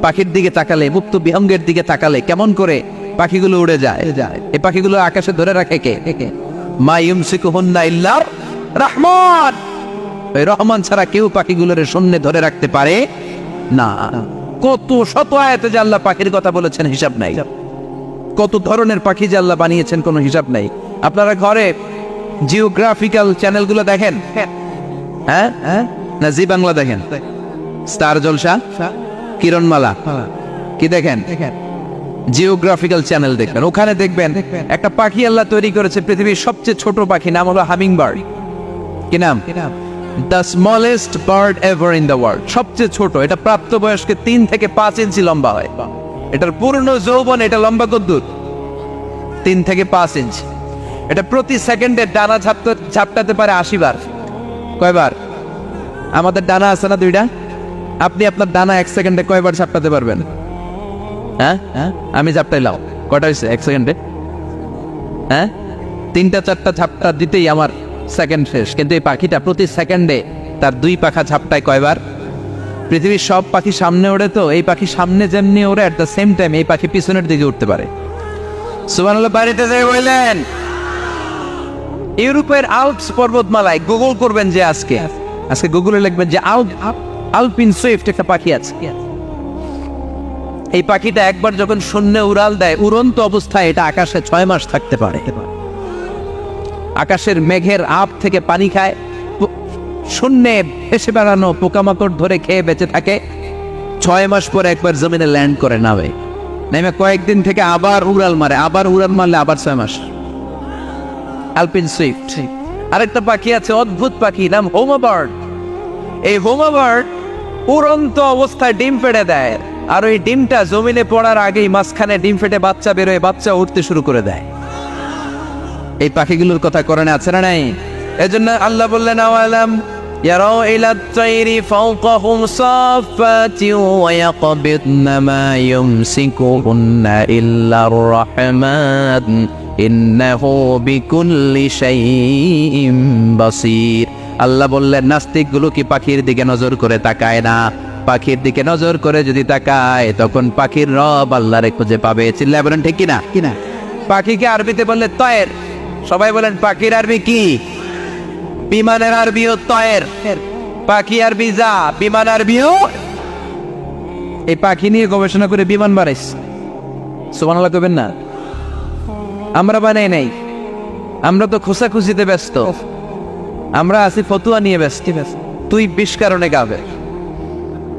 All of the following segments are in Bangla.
পাখির দিকে তাকালে, মুক্ত বিহঙ্গের দিকে তাকালে কেমন করে পাখিগুলো উড়ে যায়। এই পাখিগুলো আকাশে ধরে রাখে কে? মা ইউমসিকুহুন্না ইল্লা রহমান। ওই রহমান ছাড়া কেউ পাখিগুলোর শূন্যে ধরে রাখতে পারে না। কত শত আয়াতে যে আল্লাহ পাখির কথা বলেছেন হিসাব নাই। কত ধরনের পাখি যে আল্লাহ বানিয়েছেন কোনো হিসাব নাই। আপনারা ঘরে জিওগ্রাফিক্যাল চ্যানেলগুলো দেখেন? হ্যাঁ, না জি বাংলা দেখেন? স্টার জলসা, কিরণমালা কি দেখেন? জিওগ্রাফিক্যাল চ্যানেল দেখবেন। ওখানে দেখবেন একটা পাখি আল্লাহ তৈরি করেছে, পৃথিবীর সবচেয়ে ছোট পাখি, নাম হলো হামিং বার্ড। কি নাম? The smallest bird ever in the world. সবচেয়ে ছোট। এটা প্রাপ্তবয়স্কে 3 থেকে 5 ইঞ্চি লম্বা হয়। এটার পূর্ণ যৌবন এটা লম্বা কদ্দুর 3 থেকে 5 ইঞ্চি। এটা প্রতি সেকেন্ডে ডানা ঝাপটাতে পারে 80 বার। কয়বার? আমাদের ডানা আছে না 2টা। আপনি আপনার ডানা 1 সেকেন্ডে কয়বার ঝাপটাতে পারবেন? হ্যাঁ, আমি ঝাপটাইলাম। কয়টা হয়েছে 1 সেকেন্ডে? হ্যাঁ, 3টা 4টা ঝাপটা দিতেই আমার সেকেন্ড শেষ। কিন্তু এই পাখিটা প্রতি সেকেন্ডে তার 2 পাখা ঝাপটায় কয়বার? পৃথিবীর সব পাখি সামনে ওড়ে, তো এই পাখি সামনে যেমনি ওড়ে, অ্যাট দ্য সেম টাইম এই পাখি পিছনের দিকে উঠতে পারে। সুবহানাল্লাহ। বাড়িতে যাই বললেন ইউরোপের আল্পস পর্বতমালায় গুগল করবেন যে আজকে গুগলে লিখবেন যে আলপিন সুইফট একটা পাখি আছে। এই পাখিটা একবার যখন শূন্যে উড়াল দেয়, উড়ন্ত অবস্থায় এটা আকাশে 6 মাস থাকতে পারে। আকাশের মেঘের আপ থেকে পানি খায়, শূন্যে ভেসে বেড়ানো পোকামাকড় ধরে খেয়ে বেঁচে থাকে। 6 মাস পরে একবার জমিনে ল্যান্ড করে নামে কয়েকদিন থেকে আবার উড়াল মারে, আবার উড়াল মারলে আবার 6 মাস। আলপিন সুইফট। আরেকটা পাখি আছে, অদ্ভুত পাখি, নাম হোমা বার্ড। এই হোমা বার্ড উড়ন্ত অবস্থায় ডিম পেড়ে দেয়, আর ওই ডিমটা জমিনে পড়ার আগেই মাঝখানে ডিম ফেটে বাচ্চা বেরোয়, বাচ্চা উঠতে শুরু করে দেয়। এই পাখিগুলোর কথা কোরআনে আছে না নাই? এজন্য আল্লাহ বললেন আওয়ালাম ইয়ারাউ ইলা তাইরি ফাওকাহুম সাফাতিন ওয়া ইয়াকবিদনা মা ইউমসিকুহুন্না ইল্লার রাহমান ইন্নাহু বিকুল্লি শাইইন বাসীর। আল্লাহ বললেন নাস্তিকগুলো কি পাখির দিকে নজর করে তাকায় না? পাখির দিকে নজর করে যদি তাকায় তখন পাখির রব আল্লাহরে খুঁজে পাবে। চিল্লায় বলেন ঠিক কিনা? পাখিকে আরবিতে বললে তয়ের। সবাই বলেন পাখির আরবি কি? বিমানের আরবিও তয়ের। পাখি আরবি যা, বিমান আরবিও। এই পাখি নিয়ে গবেষণা করে বিমান বানাইছে। সুবহানাল্লাহ কইবেন না? আমরা বানাই নাই, আমরা তো খোঁজাখুঁজিতে ব্যস্ত। আমরা আছি ফতুয়া নিয়ে ব্যস্ত। তুই 20 কারণে কাফের,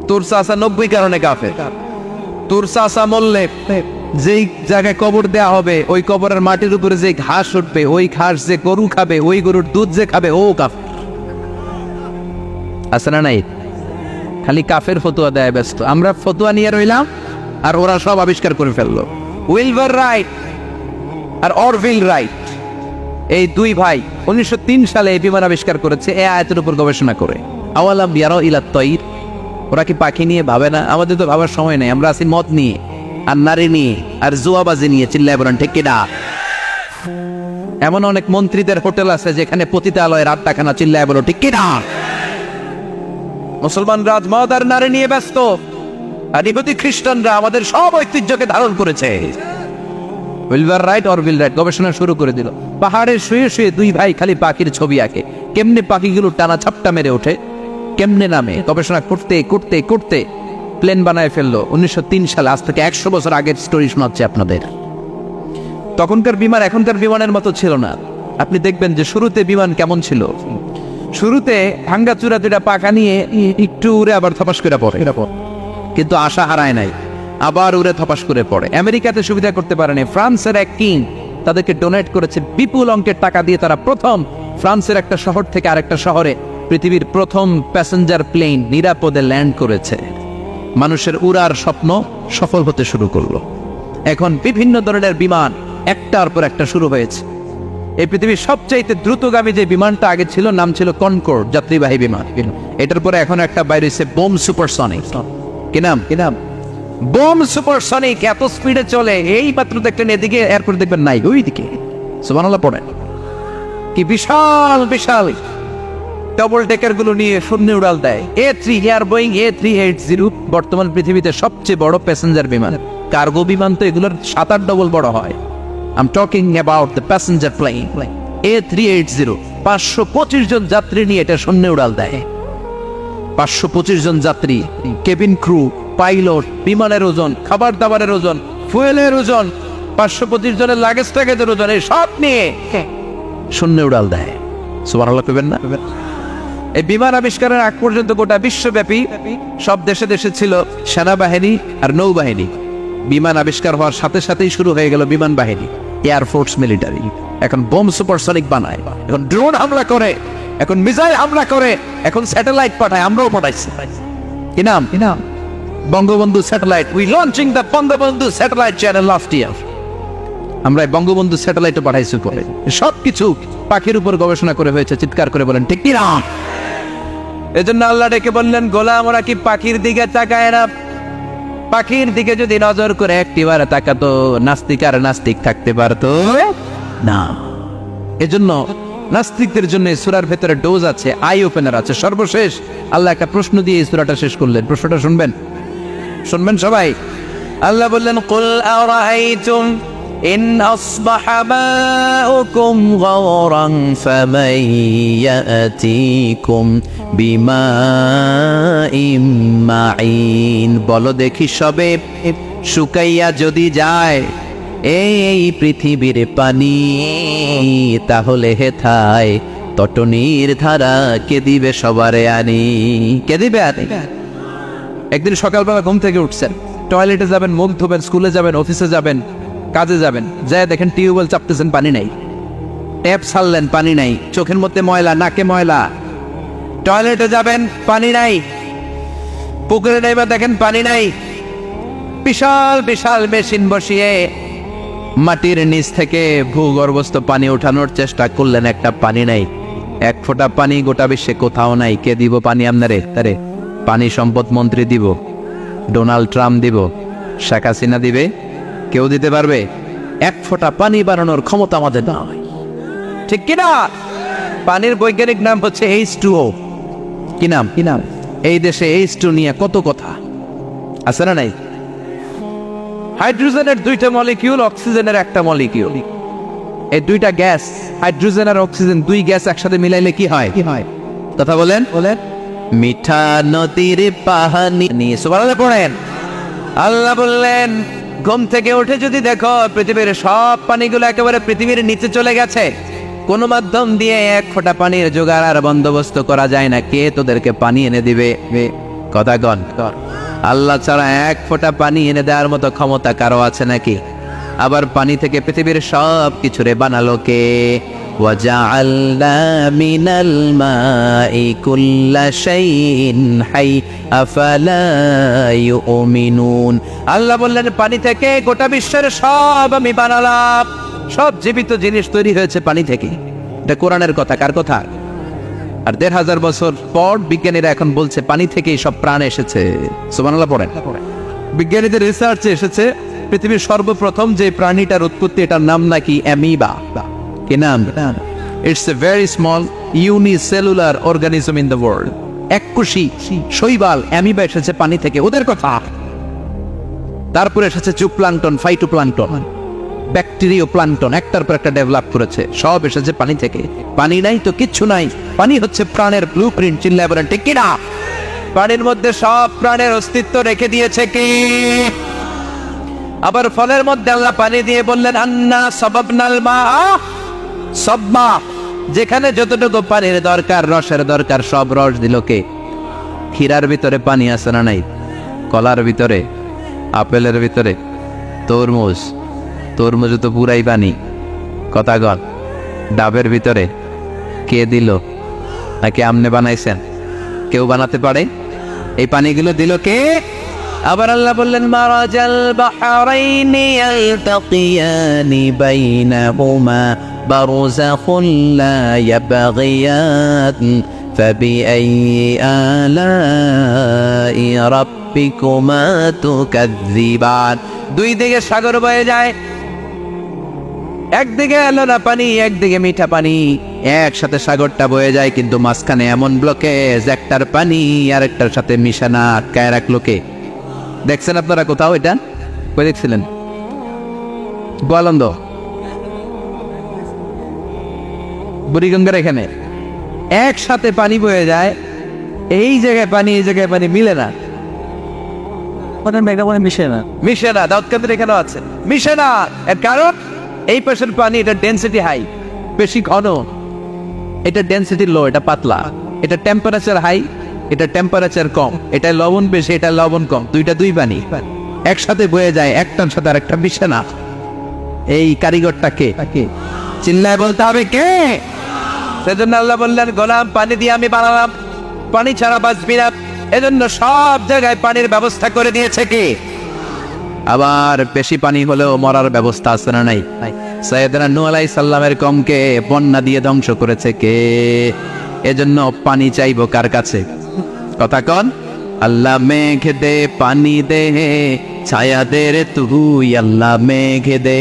তোর চাচা 90 কারণে কাফের। তোর চাচা মরলে যেই জায়গায় কবর দেয়া হবে, ওই কবরের মাটির উপরে যে ঘাস উঠবে, ওই ঘাস যে গরু খাবে, ওই গরুর দুধ যে খাবে, ও কাফের। আছে না নাই? খালি কাফের ফতুয়া দেয় ব্যস্ত। আমরা ফতুয়া নিয়ে রইলাম, আর ওরা সব আবিষ্কার করে ফেললো। উইলবার রাইট আর অরভিল রাইট, এই 2 ভাই 1903 সালে এই বিমান আবিষ্কার করেছে এই আয়াতের উপর গবেষণা করে। আওয়ালাম ইয়ারাউ ইলা তাইর। ওরা কি পাখি নিয়ে ভাবে না? আমাদের তো ভাবার সময় নেই। আমরা আছি মদ নিয়ে, আর নারী নিয়ে, আর জুয়াবাজি নিয়ে। চিল্লায় বলেন ঠিক কিনা? এমন অনেক মন্ত্রীদের হোটেল আছে যেখানে পতিতালয়ের আড্ডাখানা। চিল্লায় বলো ঠিক কিনা? মুসলমানরা আজ মদ আর নারী নিয়ে ব্যস্ত, আর ইহুদি খ্রিস্টানরা আমাদের সব ঐতিহ্যকে ধারণ করেছে। উইলবার রাইট অরভিল রাইট গবেষণা শুরু করে দিল। পাহাড়ে শুয়ে শুয়ে 2 ভাই খালি পাখির ছবি আঁকে, কেমনে পাখিগুলো টানা ছাপটা মেরে ওঠে, কেমনে নামে। গবেষণা করতে করতে করতে প্লেন বানায় ফেললো 1903 সালে। আজ থেকে 100 বছর আগের স্টোরি শোনাচ্ছে আপনাদের। তখনকার বিমান এখনকার বিমানের মতো ছিল না। আপনি দেখবেন যে শুরুতে বিমান কেমন ছিল। শুরুতে ভাঙ্গাচুরা 2টা পাখা নিয়ে একটু উড়ে আবার থপাস করে পড়ে, কিন্তু আশা হারায় নাই, আবার উড়ে থপাস করে পড়ে। আমেরিকাতে সুবিধা করতে পারেনি। ফ্রান্সের এক কিং তাদেরকে ডোনেট করেছে বিপুল অঙ্কের টাকা দিয়ে। তারা প্রথম ফ্রান্সের একটা শহর থেকে আরেকটা শহরে পৃথিবীর প্রথম প্যাসেঞ্জার প্লেন নিরাপদে ল্যান্ড করেছে। মানুষের উড়ার স্বপ্ন সফল হতে শুরু করলো। এখন বিভিন্ন ধরনের বিমান একটার পর একটা শুরু হয়েছে। এই পৃথিবীর সবচাইতে দ্রুতগামী যে বিমানটা আগে ছিল, নাম ছিল কনকর্ড, যাত্রীবাহী বিমান। এটার পরে এখন একটা বাইরে হচ্ছে বোম সুপারসনিক। কি নাম? Bomb supersonic. এত স্পিডে চলে, এই মাত্র দেখলেন এদিকে এয়ারপোর্ট দেখবেন নাই, ওইদিকে। সুবহানাল্লাহ পড়েন। কি বিশাল বিশাল ডবল ডেকার গুলো নিয়ে শূন্যে উড়াল দেয়। A3 হিয়ার বোয়িং A380 বর্তমান পৃথিবীতে সবচেয়ে বড় প্যাসেঞ্জার বিমান। কার্গো বিমান তো এগুলোর 7-8 ডবল বড় হয়। I am talking about the passenger plane A380 525 জন যাত্রী নিয়ে এটা শূন্যে উড়াল দেয়। 525 জন যাত্রী, কেবিন ক্রু, পাইলট, বিমানের ওজন, খাবার দাবারের ওজন, ফুয়েলের ওজন, 525 জনের লাগেজ ট্যাগেজের ওজন, এই সব নিয়ে শূন্যে উড়াল দেয়। সুবহানাল্লাহ কইবেন না? এই বিমান আবিষ্কারের আগ পর্যন্ত গোটা বিশ্বব্যাপী সব দেশে দেশে ছিল সেনাবাহিনী আর নৌবাহিনী। বিমান আবিষ্কার হওয়ার সাথে সাথেই শুরু হয়ে গেল বিমান বাহিনী, এয়ারফোর্স, মিলিটারি। এখন বোম সুপারসনিক বানায়, এখন ড্রোন হামলা করে, এখন মিসাইল হামলা করে, এখন স্যাটেলাইট পাঠায়, আমরাও পাঠাইছি। কি নাম? Bangabandhu satellite. We launching the Bangabandhu satellite channel last year. আমরা বঙ্গবন্ধু স্যাটেলাইটও পাঠাইছি পরে। সবকিছু পাখির উপর গবেষণা করে হয়েছে। চিৎকার করে বলেন ঠিক কি না? এজন্য আল্লাহ ডেকে বললেন, গোলাম ওরা কি পাখির দিকে তাকায় না? পাখির দিকে যদি নজর করে একটিবার তাকাতো, নাস্তিক আর নাস্তিক থাকতে পারতো না। এজন্য নাস্তিকদের জন্য সূরার ভেতরে ডোজ আছে, আই ওপেনার আছে। সর্বশেষ আল্লাহ একটা প্রশ্ন দিয়ে এই সূরাটা শেষ করলেন। প্রশ্নটা শুনবেন সবাই। আল্লাহ বললেন, কুল আরাআইতুম ইন আসবাহা মাউকুম গাওরান ফামান ইয়াতিকুম বিমাইম মাইন। বলো দেখি সবে শুকাইয়া যদি যায় এই পৃথিবীর পানি, তাহলে হেথায় তটনির ধারা কে দিবে সবারে আনি? কে দিবে আনি? একদিন সকালবেলা ঘুম থেকে উঠছেন, টয়লেটে যাবেন, মুখ ধোবেন, স্কুলে যাবেন, অফিসে যাবেন, কাজে যাবেন, যায় দেখেন টিউবওয়েল চাপতেছেন, পানি নাই। ট্যাপ ছাড়লেন, পানি নাই। চোখের মধ্যে ময়লা, নাকে ময়লা। টয়লেটে যাবেন, পানি নাই। পুকুরে নেবে, দেখেন পানি নাই। বিশাল বিশাল মেশিন বসিয়ে মাটির নিচ থেকে ভূগর্ভস্থ পানি ওঠানোর চেষ্টা করলেন, একটা পানি নাই। এক ফোঁটা পানি গোটা বিশ্বে কোথাও নাই। কে দিব পানি আপনারে? তারে পানি সম্পদ মন্ত্রী দিব, ডোনাল্ড ট্রাম্প দিব, শেখ হাসিনা দিবে? কেউ দিতে পারবে? এক ফোঁটা পানি বানানোর ক্ষমতা আমাদের নাই, ঠিক কিনা? পানির বৈজ্ঞানিক নাম হচ্ছে H2O। কি নাম? এই দেশে H2 নিয়ে কত কথা আছে না নাই? হাইড্রোজেনের 2টা মলিকিউল, অক্সিজেনের একটা মলিকিউল। এই 2টা গ্যাস, হাইড্রোজেন আর অক্সিজেন, 2 গ্যাস একসাথে মিলাইলে কি হয়? কথা বলেন। মিঠা নদীর পানি। সুবহানাল্লাহ পড়েন। আল্লাহ বললেন, ঘুম থেকে উঠে যদি দেখো পৃথিবীর সব পানিগুলো একেবারে পৃথিবীর নিচে চলে গেছে, কোন মাধ্যম দিয়ে এক ফোঁটা পানির জোগাড় আর বন্দোবস্ত করা যায় না, কে তোদেরকে পানি এনে দিবে? কথা কন। আল্লাহ ছাড়া এক ফোঁটা পানি এনে দেওয়ার মতো ক্ষমতা কারো আছে নাকি? আবার পানি থেকে পৃথিবীর সব কিছুরে বানালো কে? ওয়াজআলনা মিনাল মাই কুল্লা শাইইন হাই আফালা ইউমিনুন। আল্লাহ বললেন, পানি থেকে গোটা বিশ্বের সব আমি বানালাম। সব জীবিত জিনিস তৈরি হয়েছে পানি থেকে। এটা কোরআনের কথা। কার কথা? আর 1500 বছর পর বিজ্ঞানীরা এখন বলছে পানি থেকেই সব প্রাণ এসেছে। সুবহানাল্লাহ পড়েন। বিজ্ঞানীদের রিসার্চে এসেছে পৃথিবীর সর্বপ্রথম যে প্রাণীটার উৎপত্তি, এটার নাম নাকি অ্যামিবা। কি নাম? It's a very small unicellular organism in the world. এককোষী শৈবাল অ্যামিবা এসেছে পানি থেকে, ওদের কথা। তারপরে এসেছে জুপ্লাঙ্কটন, ফাইটোপ্লাঙ্কটন, ব্যাকটেরিয়া প্লাঙ্কটন, একটার পর একটা ডেভেলপ করেছে। সব এসেছে পানি থেকে। পানি নাই তো কিচ্ছু নাই। পানি হচ্ছে প্রাণের ব্লুপ্রিন্ট। চিল্লায় বলেন ঠিক কিনা? পানির মধ্যে সব প্রাণের অস্তিত্ব রেখে দিয়েছে কে? আবার ফলের মধ্যে আল্লাহ পানি দিয়ে বললেন, আন্না সাবাবনাল মা সাব্বা। যেখানে যতটুকু পানির দরকার, রসের দরকার, সব রস দিল কে? ক্ষীরার ভিতরে পানি আছে না নাই? কলার ভিতরে, আপেলের ভিতরে, তরমুজ তো পুরাই পানি। কথা গল। ডাবের ভিতরে কে দিল? নাকি আমনে বানাইছেন? কেউ বানাতে পারে? এই পানিগুলো দিল কে? আবার আল্লাহ বললেন, মারাজাল বাহরাইনি ইয়ালতাকিয়ানি বাইনাহুমা বারযাখুন লা ইয়াবগিয়ান ফাবিআইয়ি আলাই রাব্বিকুমা তুকাযযিবান। দুই দিকে সাগর বয়ে যায়, একদিকে এলো না পানি, একদিকে মিঠা পানি, একসাথে সাগরটা বয়ে যায়, কিন্তু মাঝখানে এমন ব্লকেজ, একটার পানি আর একটার সাথে মিশানা আটকায় রাখলো কে? দেখছেন আপনারা কোথাও এটা? কই দেখছিলেন? গোয়ালন্দ, বুড়িগঙ্গার এখানে একসাথে পানি বয়ে যায়, এই জায়গায় পানি এই জায়গায় পানি মিলে না, মিশে না। দাউদকান্দির এখানেও আছে, মিশে না। এর কারণ এই পাশের পানি, এটা ডেনসিটি হাই, বেশি ঘন, এটা ডেনসিটি লো, এটা পাতলা, এটা টেম্পারেচার হাই, এটা টেম্পারেচার কম, এটা লবণ বেশি, এটা লবণ কম, দুইটা দুই পানি একসাথে বয়ে যায়, একটার সাথে আরেকটা মিশে না। এই কারিগরটা কে? চিল্লায় বলতে হবে কে? সেজন্য আল্লাহ বললেন, গোলাম পানি দিয়ে আমি বানালাম, পানি ছাড়া বাঁচবি না, এজন্য সব জায়গায় পানির ব্যবস্থা করে দিয়েছে কে? আবার বেশি পানি হলেও মরার ব্যবস্থা আছে না নাই? সাইয়েদনা নূহ আলাইহিস সালামের কমকে বন্যা দিয়ে ধ্বংস করেছে কে? এজন্য পানি চাইবো কার কাছে? কথা কন। আল্লাহ মেঘ দে পানি দে, ছায়া দে রে তুই, আল্লাহ মেঘ দে।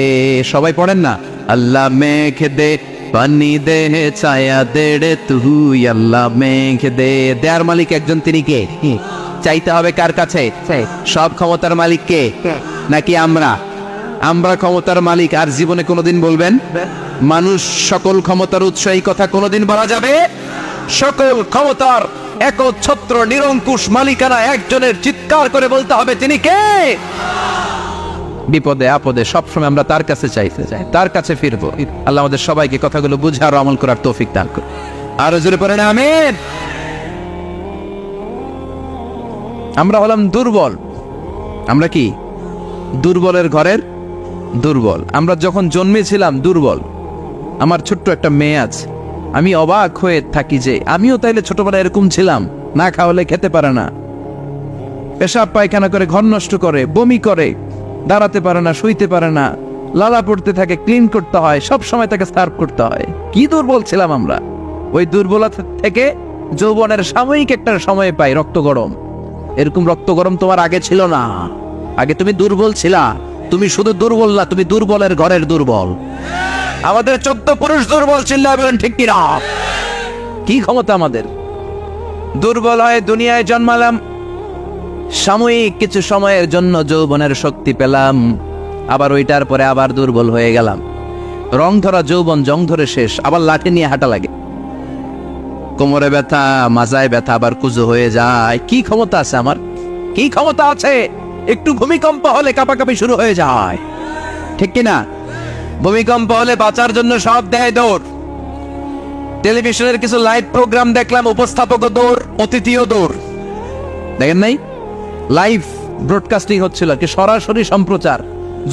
সবাই পড়েন না, আল্লাহ মেঘ দে পানি দে, ছায়া দে রে তুই, আল্লাহ মেঘ দে। দেয়ার মালিক একজন, তিনি কে? চাইতে হবে কার কাছে? সব ক্ষমতার মালিক কে? নাকি আমরা? আমরা ক্ষমতার মালিক। আর জীবনে কোনোদিন বলবেন মানুষ সকল ক্ষমতার উৎস, এই কথা কোনোদিন বলা যাবে? সকল ক্ষমতার একচ্ছত্র নিরঙ্কুশ মালিকানা একজনের, চিৎকার করে বলতে হবে তিনি কে? বিপদে আপদে সবসময় আমরা তার কাছে চাইতে চাই, তার কাছে ফিরবো। আল্লাহ আমাদের সবাইকে কথাগুলো বুঝে আর আমল করার তৌফিক দান করুন। আরো জোরে পড়েন আমিন। আমরা হলাম দুর্বল। আমরা কি? দুর্বলের ঘরের দুর্বল। আমরা যখন জন্মেছিলাম দুর্বল। আমার ছোট্ট একটা মেয়ে আছে, আমি অবাক হয়ে থাকি যে আমিও তাইলে ছোটবেলায় এরকম ছিলাম, না খাওয়ালে খেতে পারে না, পেশাব পায়খানা করে, ঘর নষ্ট করে, বমি করে, দাঁড়াতে পারে না, শুইতে পারে না, লালা পড়তে থাকে, ক্লিন করতে হয়, সব সময় তাকে সার্ভ করতে হয়। কি দুর্বল ছিলাম আমরা! ওই দুর্বলতা থেকে যৌবনের সাময়িক একটা সময় পাই রক্ত গরম। এরকম রক্ত গরম তোমার আগে ছিল না। আগে তুমি দুর্বল ছিলা। তুমি শুধু দুর্বল না, তুমি দুর্বলের ঘরের দুর্বল। আমাদের 14 পুরুষ দুর্বল ছিল, বলেন ঠিক কিনা? কি ক্ষমতা আমাদের! দুর্বল হয়ে দুনিয়ায় জন্মালাম, সাময়িক কিছু সময়ের জন্য যৌবনের শক্তি পেলাম, আবার ওইটার পরে আবার দুর্বল হয়ে গেলাম। রং ধরা যৌবন জং ধরে শেষ, আবার লাঠি নিয়ে হাঁটা লাগে, কোমরে ব্যথা, মাজায় ব্যথা, আবার কুজো হয়ে যায়। কি ক্ষমতা আছে আমার? কি ক্ষমতা আছে? একটু ভূমিকম্প হলে কাঁপাকাঁপি শুরু হয়ে যায়, ঠিক কিনা? ভূমিকম্প হলে বাঁচার জন্য সব দেয় দৌড়। টেলিভিশনের কিছু লাইভ প্রোগ্রাম দেখলাম, উপস্থাপকও দৌড়, অতিথিও দৌড়। দেখেন নাই? লাইভ ব্রডকাস্টিং হচ্ছিল, কি সরাসরি সম্প্রচার।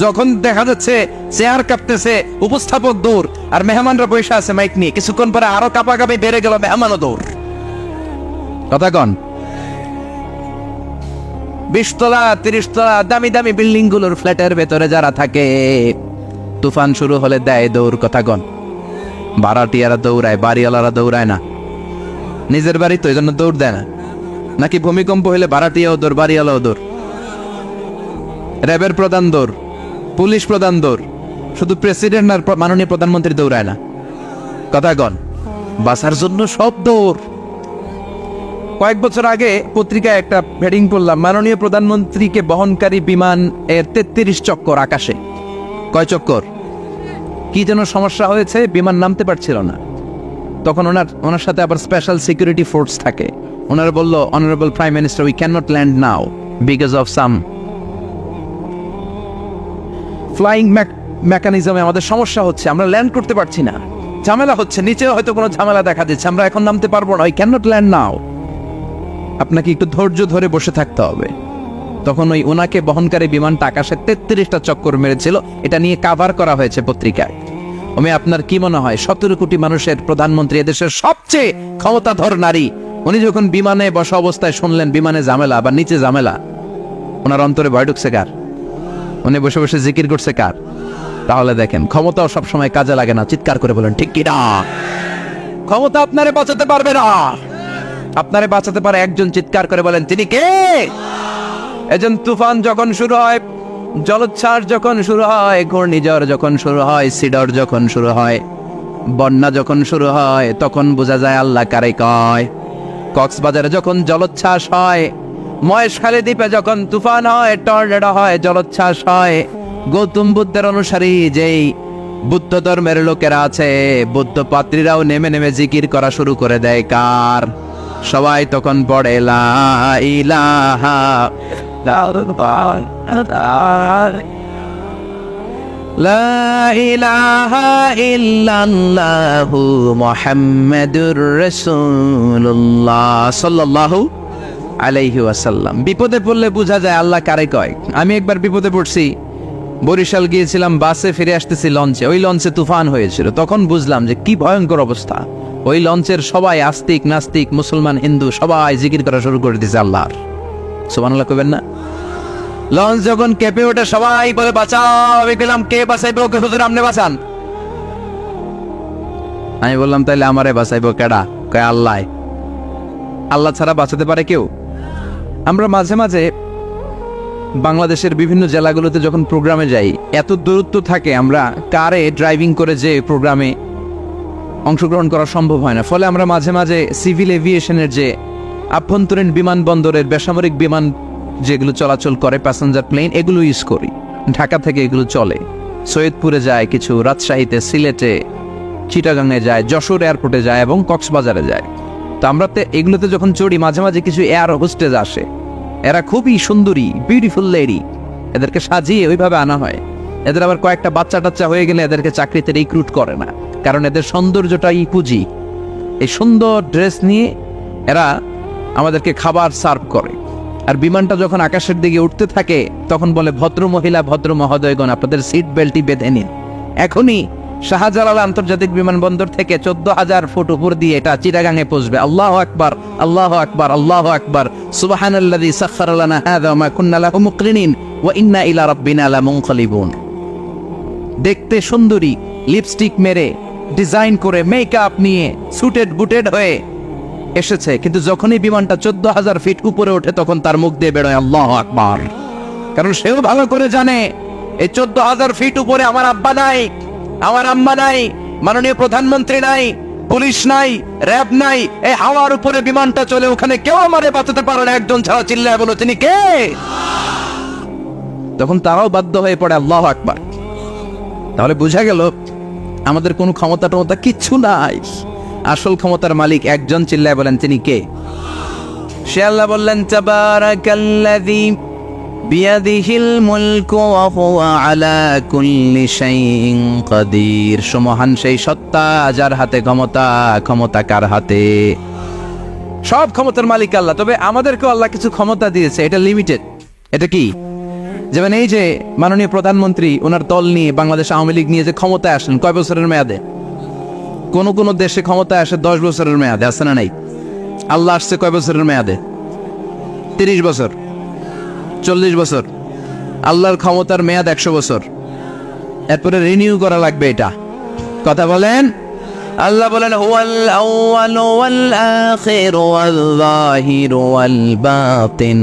যখন দেখা যাচ্ছে চেয়ার কাঁপতেছে, উপস্থাপক দৌড়, আর মেহমানরা বসে আছে মাইক নিয়ে, কিছুক্ষণ পরে আরো কাঁপাকাঁপি বেড়ে গেল, মেহমানও দৌড়। কথা কন। 20 তলা 30 তলা দামি দামি বিল্ডিং গুলোর ফ্ল্যাটের ভেতরে যারা থাকে, তুফান শুরু হলে দেয় দৌড়। কথা কন। ভাড়াটিয়ারা দৌড়ায়, বাড়িওয়ালারা দৌড়ায় না। নিজের বাড়ি তো, এই জন্য দৌড় দেয় না। নাকি ভূমিকম্প হলে ভাড়াটিয়াও দৌড়, বাড়িওয়ালাও দৌড়, র্যাবের প্রধান দৌড়, পুলিশ প্রধান দৌড়, শুধু প্রেসিডেন্ট আর মাননীয় প্রধানমন্ত্রী দৌড়ায় না। কথা কন। বাঁচার জন্য সব দৌড়। কয়েক বছর আগে পত্রিকায় একটা হেডিং পড়লাম, মাননীয় প্রধানমন্ত্রীকে বহনকারী বিমান এর 33 চক্কর আকাশে। কয় চক্কর? কি যেন সমস্যা হয়েছে, বিমান নামতে পারছিল না। তখন ওনার সাথে আবার স্পেশাল সিকিউরিটি ফোর্স থাকে। ওনারা বলল, honourable prime minister, we can not land now because of some flying মেকানিজমে আমাদের সমস্যা হচ্ছে, আমরা ল্যান্ড করতে পারছি না, ঝামেলা হচ্ছে, নিচেও হয়তো কোনো ঝামেলা দেখা দিচ্ছে, আমরা এখন নামতে পারবো না, উই ক্যান নট ল্যান্ড নাও। আপনাকে একটু ধৈর্য ধরে বসে থাকতে হবে। তখন ওই ওনাকে বহনকারী বিমানটা আকাশে 33টা চক্কর মেরেছিল। এটা নিয়ে কাভার করা হয়েছে পত্রিকায়। আপনার কি মনে হয় 17 কোটি মানুষের প্রধানমন্ত্রী, এদেশের সবচেয়ে ক্ষমতাধর নারী, উনি যখন বিমানে বসা অবস্থায় শুনলেন বিমানে ঝামেলা বা নিচে ঝামেলা, ওনার অন্তরে ভয় ঢুকছে কার? উনি বসে বসে জিকির করছে কার? তাহলে দেখেন, ক্ষমতাও সবসময় কাজে লাগে না। চিৎকার করে বলেন ঠিক কি না? ক্ষমতা আপনারে বাঁচাতে পারবে না। আপনারে বাঁচাতে পারে একজন। চিৎকার করে বলেন তিনি কে? এজন তুফান যখন শুরু হয়, জলোচ্ছ্বাস যখন শুরু হয়, ঘূর্ণিঝড় যখন শুরু হয়, সিডর যখন শুরু হয়, বন্যা যখন শুরু হয়, তখন বোঝা যায় আল্লাহ কারে কয়। কক্সবাজারে যখন জলোচ্ছ্বাস হয়, মহেশখালী দ্বীপে যখন তুফান হয়, টর্নেডো হয়, জলোচ্ছ্বাস হয়, গৌতম বুদ্ধের অনুসারী যেই বুদ্ধ ধর্মের লোকেরা আছে, বুদ্ধ পাত্রীরাও নেমে নেমে জিকির করা শুরু করে দেয় কার? সবাই তখন পড়ে লা ইলাহা লা ইলাহা ইল্লাল্লাহু মুহাম্মাদুর রাসূলুল্লাহ সাল্লাল্লাহু আলাইহি ওয়াসাল্লাম। বিপদে পড়লে বোঝা যায় আল্লাহ কারে কয়। আমি একবার বিপদে পড়ছি, বরিশাল গিয়েছিলাম, বাসে ফিরে আসতেছি লঞ্চে, ওই লঞ্চে তুফান হয়েছিল। তখন বুঝলাম যে কি ভয়ঙ্কর অবস্থা। ওই লঞ্চের সবাই আস্তিক নাস্তিক মুসলমান হিন্দু সবাই জিকির করা শুরু করে দিয়েছে আল্লাহর। সুবহানাল্লাহ কইবেন না? লঞ্চ যখন কেঁপে ওঠে সবাই বলে বাঁচাও। আমি বললাম কে বাঁচাইবে? ওকে হুজুর আপনি বাঁচান। আমি বললাম তাইলে আমারে বাঁচাইবো কেডা? কয় আল্লাহ। আল্লাহ ছাড়া বাঁচাতে পারে কেউ? আমরা মাঝে মাঝে বাংলাদেশের বিভিন্ন জেলাগুলোতে যখন প্রোগ্রামে যাই, এত দূরত্ব থাকে, আমরা কারে ড্রাইভিং করে যে প্রোগ্রামে অংশগ্রহণ করা সম্ভব হয় না। ফলে আমরা মাঝে মাঝে সিভিল এভিয়েশনের যে আভ্যন্তরীণ বিমানবন্দরের বেসামরিক বিমান যেগুলো চলাচল করে, প্যাসেঞ্জার প্লেন, এগুলো ইউজ করি। ঢাকা থেকে এগুলো চলে, সৈয়দপুরে যায় কিছু, রাজশাহীতে, সিলেটে, চিটাগাংয়ে যায়, যশোর এয়ারপোর্টে যায় এবং কক্সবাজারে যায়। তো আমরা এগুলোতে যখন চড়ি, মাঝে মাঝে কিছু এয়ার হোস্টেজ আসে, এরা খুবই সুন্দরী, বিউটিফুল লেডি, এদেরকে সাজিয়ে ওইভাবে আনা হয়। এদের আবার কয়েকটা বাচ্চা টাচ্চা হয়ে গেলে এদেরকে চাকরিতে রিক্রুট করে না, কারণ এদের সৌন্দর্যটাই পুঁজি। এই সুন্দর ড্রেস নিয়ে এরা আমাদেরকে খাবার সার্ভ করে। আর বিমানটা যখন আকাশের দিকে উঠতে থাকে তখন বলে, ভদ্র মহিলা ভদ্র মহোদয়গণ আপনাদের সিট বেল্টই বেঁধে নিন। এখনই শাহজালাল আন্তর্জাতিক বিমানবন্দর থেকে 14,000 ফুট উপর দিয়ে এটা চিটাগাংয়ে পৌঁছবে। আল্লাহু আকবার, আল্লাহু আকবার, আল্লাহু আকবার, সুবহানাল্লাযী সাখখারা লানা হাযা ওয়া মা কুন্না লাহু মুকরিনিন ওয়া ইন্না ইলা রাব্বিনা লামুনকালিবুন। দেখতে সুন্দরী, লিপস্টিক মেরে, ডিজাইন করে, মেকআপ নিয়ে, সুটেড বুটেড হয়ে এসেছে, কিন্তু যখনই বিমানটা 14,000 ফিট উপরে ওঠে তখন তার মুখ দিয়ে বেরোয় আল্লাহু আকবার। কারণ সেও ভালো করে জানে এই 14,000 ফিট উপরে আমার আব্বা নাই, আমার আম্মা নাই, মাননীয় প্রধানমন্ত্রী নাই, পুলিশ নাই, র্যাব নাই। এই হাওয়ার উপরে বিমানটা চলে, ওখানে কেউ আমারে বাঁচাতে পারে না, একজন ছাড়া। চিল্লায় বলো তিনি কে? তখন তারাও বাধ্য হয়ে পড়ে আল্লাহু আকবার। তাহলে বোঝা গেল আমাদের কোনো ক্ষমতা টমতা কিচ্ছু নাই, আসল ক্ষমতার মালিক একজন। চিল্লায় বলেন তিনি কে? সে আল্লাহ বললেন, তাবারাকাল্লাযী বিয়াদিহিল মুলকু ওয়া হুয়া আলা কুল্লি শাইইন কাদির। সুমহান সেই সত্তা যার হাতে ক্ষমতা, ক্ষমতা কার হাতে? সব ক্ষমতার মালিক আল্লাহ। তবে আমাদেরকেও আল্লাহ কিছু ক্ষমতা দিয়েছে, এটা লিমিটেড। এটা কি? যেমন এই যে মাননীয় প্রধানমন্ত্রী ওনার দল নিয়ে, বাংলাদেশ আওয়ামী লীগ নিয়ে যে ক্ষমতায় আসলেন, কয় বছরের মেয়াদে? কোন কোন দেশে ক্ষমতায় আসে 10 বছরের মেয়াদে, আছে না নাই? আল্লাহ আসছে কয় বছরের মেয়াদে? 30 বছর, 40 বছর। আল্লাহর ক্ষমতার মেয়াদ 100 বছর। এরপরে রিনিউ করা লাগবে। এটা কথা বলেন। আল্লাহ বলেন, হুয়াল আউয়ালু ওয়াল আখিরু ওয়াল যাহিরু ওয়াল বাতিন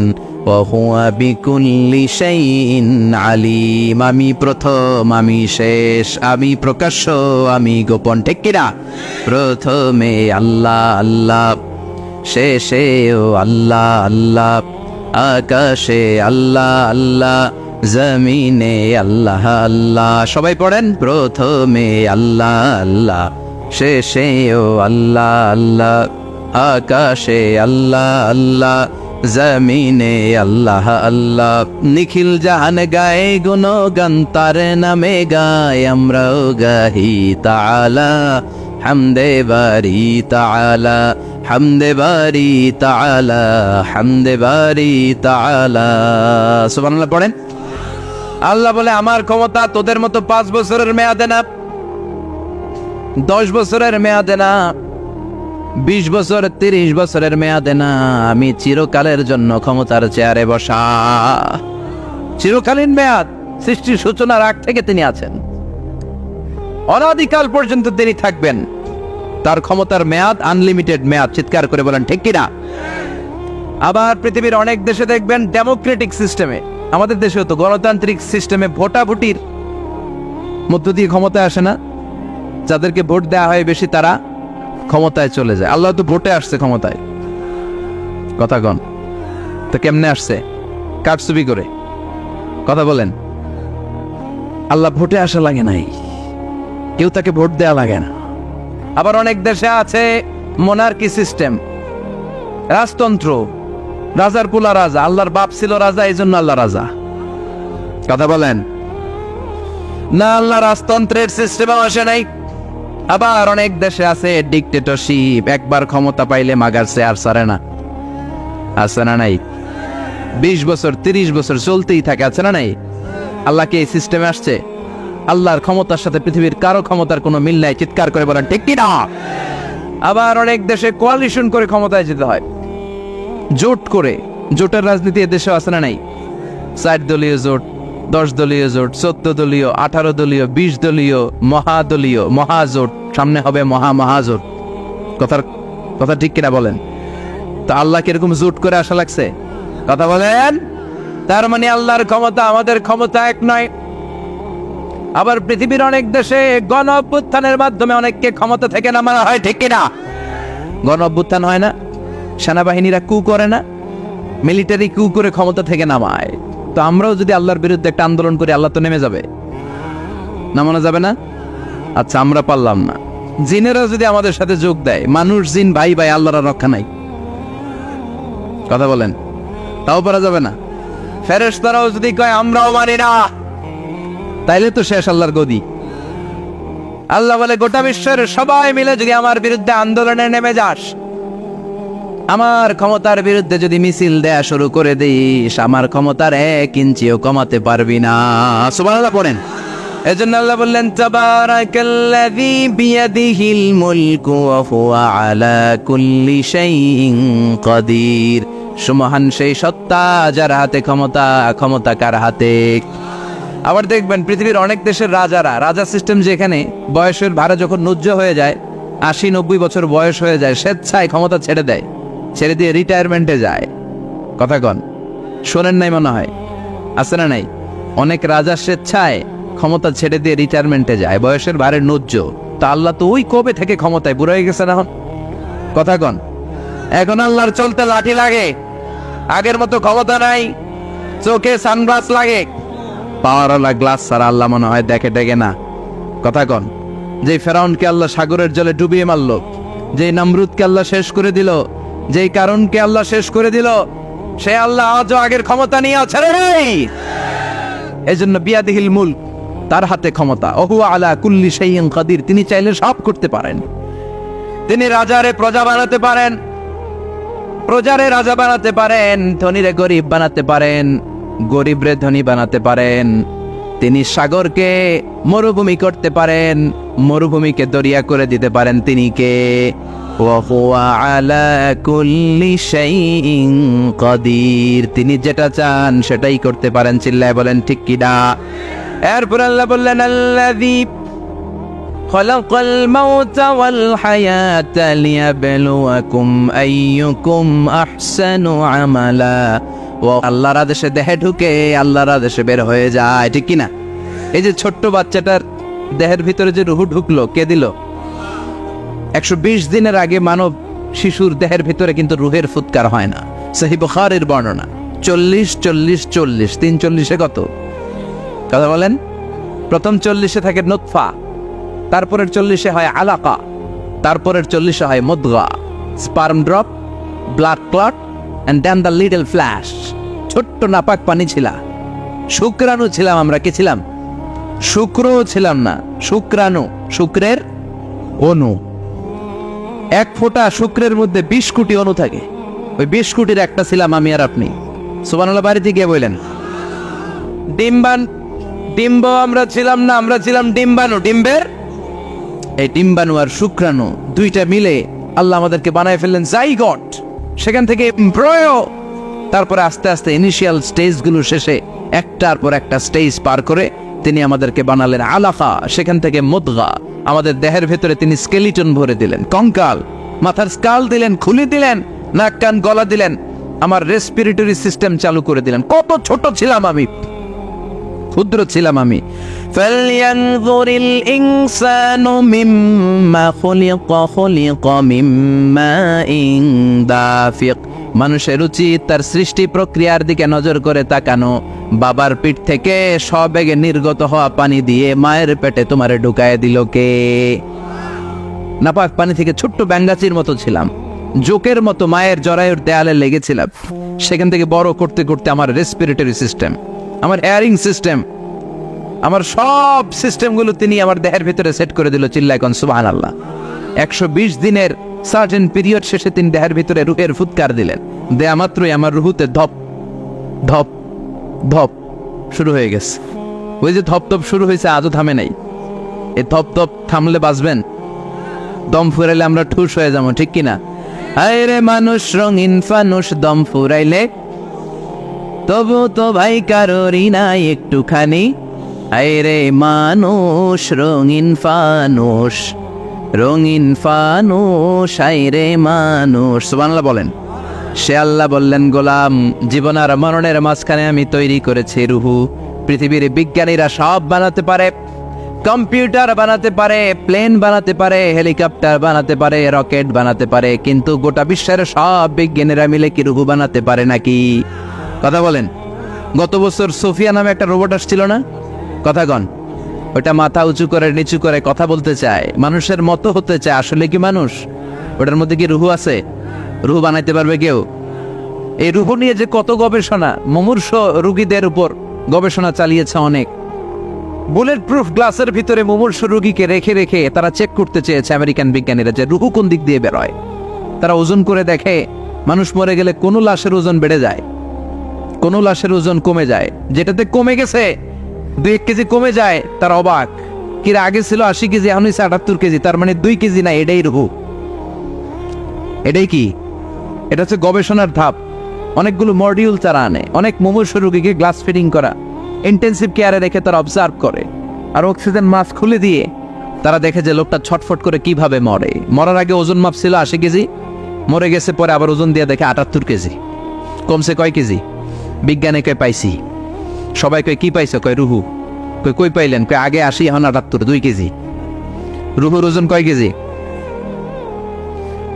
ওয়া হুয়া বিকুল্লি শাইইন আলিম। আমি প্রথম, আমি শেষ, আমি প্রকাশ্য, আমি গোপন। ঠিক কিনা? প্রথমে আল্লাহ আল্লাহ, শেষেও আল্লাহ আল্লাহ, আকাশে আল্লাহ আল্লাহ, জমিনে আল্লাহ আল্লাহ। সবাই পড়েন, প্রথমে আল্লাহ আল্লাহ, শেষেও আল্লাহ আল্লাহ, আকাশে আল্লাহ আল্লাহ, জমিনে আল্লাহ আল্লাহ। নিখিল জাহান গায়ে গুণগান, তার নামে গায় আমরাও গাহি তাআলা, হামদে বারি তাআলা, হামদে বারি তাআলা, হামদে বারি তাআলা। সুবহানাল্লাহ পড়েন। আল্লাহ বলে, আমার ক্ষমতা তোদের মতো 5 বছরের মেয়াদে না, 10 বছরের মেয়াদে না, 20 বছর, 30 বছরের মেয়াদে না। আমি চিরকালের জন্য ক্ষমতার চেয়ারে বসা। চিরকালীন মেয়াদ, সৃষ্টির সূচনার আগ থেকে তিনি আছেন, অনাদিকাল পর্যন্ত তিনি থাকবেন। তার ক্ষমতার মেয়াদ আনলিমিটেড মেয়াদ। চিৎকার করে বলেন ঠিক কিনা? আবার পৃথিবীর অনেক দেশে দেখবেন ডেমোক্রেটিক সিস্টেমে আমাদের দেশেও তো গণতান্ত্রিক সিস্টেমে ভোটাভুটির মধ্য দিয়ে ক্ষমতায় আসে না, যাদেরকে ভোট দেওয়া হয় বেশি তারা ক্ষমতায় চলে যায়। আল্লাহ তো ভোটে আসছে ক্ষমতায়, কথা কন তো কেমনে আসছে? কারচুপি করে, কথা বলেন। আল্লাহ ভোটে আসা লাগে নাই, কেউ তাকে ভোট দেয়া লাগে না। আবার অনেক দেশে আছে মোনার্কি সিস্টেম, রাজতন্ত্র, রাজার পোলা রাজা, আল্লাহর বাপ ছিল রাজা, এই জন্য আল্লাহ রাজা, কথা বলেন না। আল্লাহ রাজতন্ত্রের সিস্টেমে আসে নাই। আবার অনেক দেশে আছে ডিক্টেটরশিপ, একবার ক্ষমতা পাইলে মাগার চেয়ার ছাড়ে না, আছে না নাই? 20 বছর 30 বছর চলতেই থাকে, আছে না নাই? আল্লাহ কি এই সিস্টেমে আসছে? আল্লাহর ক্ষমতার সাথে পৃথিবীর কারো ক্ষমতার কোনো মিল নাই, চিৎকার করে বলেন ঠিক কি না? আবার অনেক দেশে কোয়ালিশন করে ক্ষমতায় যেতে হয়, জোট করে। জোটের রাজনীতি এ দেশে আছে না নাই? 4 দলীয় জোট, 10 দলীয় জোট, 14 দলীয়, 18 দলীয়, 20 দলীয়, মহাদলীয়, মহাজোট, সামনে হবে মহাজোট। কথা ঠিক কিনা বলেন? তো আল্লাহ কিরকম জোট করে আসা লাগছে, কথা বলেন। তার মানে আল্লাহর ক্ষমতা আমাদের ক্ষমতা এক নয়। আবার পৃথিবীর অনেক দেশে গণ অভ্যুত্থানের মাধ্যমে অনেককে ক্ষমতা থেকে নামানো হয়, ঠিক কিনা? গণ অভ্যুত্থান হয় না, সেনাবাহিনীরা কু করে না, মিলিটারি কু করে ক্ষমতা থেকে নামায়। তো আমরাও যদি আল্লাহর বিরুদ্ধে একটা আন্দোলন করি, আল্লাহ তো নেমে যাবে, নামানো যাবে না? আচ্ছা, আমরা পারলাম না, জিনেরা যদি আমাদের সাথে যোগ দেয়, মানুষ জিন ভাই ভাই, আল্লাহর রক্ষা নাই, কথা বলেন, তাও পারা যাবে না। ফেরেশতারাও যদি কয় আমরাও মানি না, তাইলে তো শেষ আল্লাহর গদি। আল্লাহ বলে গোটা বিশ্বের সবাই মিলে যদি আমার বিরুদ্ধে আন্দোলনে নেমে যাস, আমার ক্ষমতার বিরুদ্ধে যদি মিছিল দেয়া শুরু করে দিস, আমার ক্ষমতার 1 ইঞ্চিও কমাতে পারবি না। সুবহানাল্লাহ পড়েন। এজন্য আল্লাহ বললেন তাবারাকাল্লাযী বিয়াদিহিল মুলকু ওয়া হুয়া আলা কুল্লি শাইইন কাদির। সুমহান সেই সত্তা যার হাতে ক্ষমতা, ক্ষমতা কার হাতে? আবার দেখবেন পৃথিবীর অনেক দেশের রাজা সিস্টেম, যেখানে বয়সের ভাড়া যখন নুজ্জ হয়ে যায়, 80-90 বছর বয়স হয়ে যায়, স্বেচ্ছায় ক্ষমতা ছেড়ে দেয়, ছেড়ে দিয়ে রিটায়ারমেন্টে যায়, কথা কন শোনেন নাই মনে হয়, আছে না নাই? অনেক রাজা স্বেচ্ছায় ক্ষমতা ছেড়ে দিয়ে রিটায়ারমেন্টে যায়, বয়সের ভারে নুজ্জ। তা আল্লাহ তো ওই কবে থেকে ক্ষমতায়, বুড়ো হয়ে গেছে না এখন, কথা কন। এখন আল্লাহর চলতে লাঠি লাগে, আগের মতো ক্ষমতা নাই, চোখে সানগ্লাস লাগে, পাওয়ারওয়ালা গ্লাস ছাড়া আল্লাহ মনে হয় দেখে না, কথা কন। যে ফেরাউনকে আল্লাহ সাগরের জলে ডুবিয়ে মারল, যে নমরুদকে আল্লাহ শেষ করে দিল, যেই কারণকে আল্লাহ শেষ করে দিল, সে আল্লাহ আজও আগের ক্ষমতা নিয়ে ছেড়ে নেই। এই জন্য বিয়াদিহিল মুলক, তার হাতে ক্ষমতা, ওহু আলা কুল্লি শাইইন কাদির, তিনি চাইলে সব করতে পারেন। তিনি রাজারে প্রজা বানাতে পারেন, প্রজারে রাজা বানাতে পারেন, ধনীরে গরিব বানাতে পারেন, গরিবরে ধনী বানাতে পারেন। তিনি সাগরকে মরুভূমি করতে পারেন, মরুভূমিকে দরিয়া করে দিতে পারেন। তিনি কে? ওয়া হুয়া আলা কুল্লি শাইইন কাদির, তিনি যেটা চান সেটাই করতে পারেন। চিল্লায় বলেন ঠিক কি না? এরপর আল্লাহ বললেন আল্লাযী খালাকাল মাউতা ওয়াল হায়াতা লিয়াবলুয়াকুম আইয়ুকুম আহসানু আমালা। ও আল্লাহর আদেশে দেহে ঢুকে আল্লাহর আদেশে বের হয়ে যায়, ঠিক কিনা? এই যে ছোট্ট বাচ্চাটার দেহের ভিতরে যে রুহ ঢুকলো, কে দিল? 120 দিনের আগে মানব শিশুর দেহের ভিতরে কিন্তু রুহের ফুৎকার হয় না। সহিহ বুখারীর বর্ণনা 40-40-40, 340-এ কত? কথা বলেন। প্রথম 40-এ থাকে নুতফা, তারপরের 40-এ হয় আলাকা, তারপরের 40-এ হয় মুদগা, sperm drop, blood clot, and then the little flash। ছোট্ট নাপাক পানি ছিলাম, শুক্রাণু ছিলাম আমরা। কি ছিলাম? শুক্রও ছিলাম না, শুক্রাণু, শুক্রের অণু। 1 ফোঁটা শুক্রের মধ্যে 20 কোটি অণু থাকে, ওই 20 কোটির একটা ছিলাম আমি আর আপনি। সুবহানাল্লাহ বাড়িতে গিয়ে বললেন। ডিম্ব আমরা ছিলাম না, আমরা ছিলাম ডিম্বাণু, ডিম্বের। এই ডিম্বাণু আর শুক্রাণু দুইটা মিলে আল্লাহ আমাদেরকে বানায় ফেললেন জাইগট, সেখান থেকে এমব্রয়ো, তারপরে আস্তে আস্তে ইনিশিয়াল স্টেজগুলো শেষে একটার পর একটা স্টেজ পার করে তিনি আমাদেরকে বানালেন আলাকা, সেখান থেকে মুদগা। আমাদের দেহের ভেতরে তিনি স্কেলিটন ভরে দিলেন, কঙ্কাল, মাথার স্কাল দিলেন, খুলি দিলেন, নাক কান গলা দিলেন, আমার রেসপিরেটরি সিস্টেম চালু করে দিলেন। কত ছোট ছিলাম আমি, ক্ষুদ্র ছিলাম আমি। ফালয়ানযুরিল ইনসানু মিম্মা খুলিকা, খুলিকা মিম্মাইন দাফিক। মানুষের উচিত তার সৃষ্টি প্রক্রিয়ার দিকে নজর করে তাকানো। বাবার পিঠ থেকে সবেগে নির্গত হওয়া পানি দিয়ে মায়ের পেটে তোমারে ঢুকায় দিল কে? নাপাক পানি থেকে ছোট্ট ব্যাঙ্গাচির মতো ছিলাম, জোকের মতো মায়ের জরায়ুর দেয়ালে লেগেছিলাম। সেখান থেকে বড় করতে করতে আমার রেসপিরেটরি সিস্টেম, আমার এয়ারিং সিস্টেম, আমার সব সিস্টেমগুলো তিনি আমার দেহের ভিতরে সেট করে দিল। চিল্লায় কোন সুবহানাল্লাহ। 120 দিনের সার্টেন পিরিয়ড শেষে তিনি দেহের ভিতরে রুহের ফুৎকার দিলেন। দেয়া মাত্রই আমার রুহুতে ধপ ধপ ধপ শুরু হয়ে গেছে। ওই যে ধপ ধপ শুরু হয়েছে, আজও থামে নাই। এই ধপ ধপ থামলে বাঁচবেন, দম ফুরাইলে আমরা ঠুস হয়ে যাবো, ঠিক কিনা? হায় রে মানুষ রঙিন ফানুষ, দম ফুরাইলে তবু তো ভাই কারোরই নাই একটুখানি। হায় রে মানুষ রঙিন ফানুষ, রঙিন ফানুষ, হায় রে মানুষ। সুবহানাল্লাহ বলেন। সে আল্লাহ বললেন, গোলাম, জীবন আর মরণের মাঝখানে আমি তৈরি করেছি রুহু। পৃথিবীর বিজ্ঞানীরা সব বানাতে পারে, কম্পিউটার বানাতে পারে, প্লেন বানাতে পারে, হেলিকপ্টার বানাতে পারে, রকেট বানাতে পারে, কিন্তু গোটা বিশ্বের সব বিজ্ঞানীরা মিলে কি রুহু বানাতে পারে নাকি? কথা বলেন। গত বছর সোফিয়া নামে একটা রোবট আসছিল না? কথা কন। ওটা মাথা উঁচু করে নিচু করে কথা বলতে চায়, মানুষের মতো হতে চায়। আসলে কি মানুষ? ওটার মধ্যে কি রুহু আছে? রুহু বানাইতে পারবে কেউ? এই রুহু নিয়ে যে কত গবেষণা, মুমূর্ষ রোগীদের উপর গবেষণা চালিয়েছে অনেক। বুলেট প্রুফ গ্লাসের ভিতরে মুমূর্ষ রোগীকে রেখে রেখে তারা চেক করতে চেয়েছে আমেরিকান বিজ্ঞানীরা যে রুহু কোন দিক দিয়ে বেরোয়। তারা ওজন করে দেখে, মানুষ মরে গেলে কোন লাশের ওজন বেড়ে যায়, কোন লাশের ওজন কমে যায়। যেটাতে কমে গেছে 2-1 কেজি কমে যায়, তার অবাক। কিরা আগে ছিল 80 কেজি, এখন হয়েছে 78 কেজি, তার মানে 2 কেজি না, এটাই রুহু। এটাই কি? এটা হচ্ছে গবেষণার ধাপ। অনেকগুলো মডিউল তারা আনে, অনেক মুমূর্ষ রোগীকে গ্লাস ফিটিং করা, ইন্টেন্সিভ কেয়ারে রেখে তারা অবজার্ভ করে, আর অক্সিজেন মাস্ক খুলে দিয়ে তারা দেখে যে লোকটা ছটফট করে কিভাবে মরে। মরার আগে ওজন মাপ ছিল 80 কেজি, মরে গেছে পরে আবার ওজন দিয়ে দেখে 78 কেজি। কমছে কয় কেজি? বিজ্ঞানে কয় পাইছি। সবাই কয় কি পাইছো? কয় রুহু। কই পাইলেন? কয় আগে 80, এখন 78, 2 কেজি। রুহুর ওজন কয় কেজি?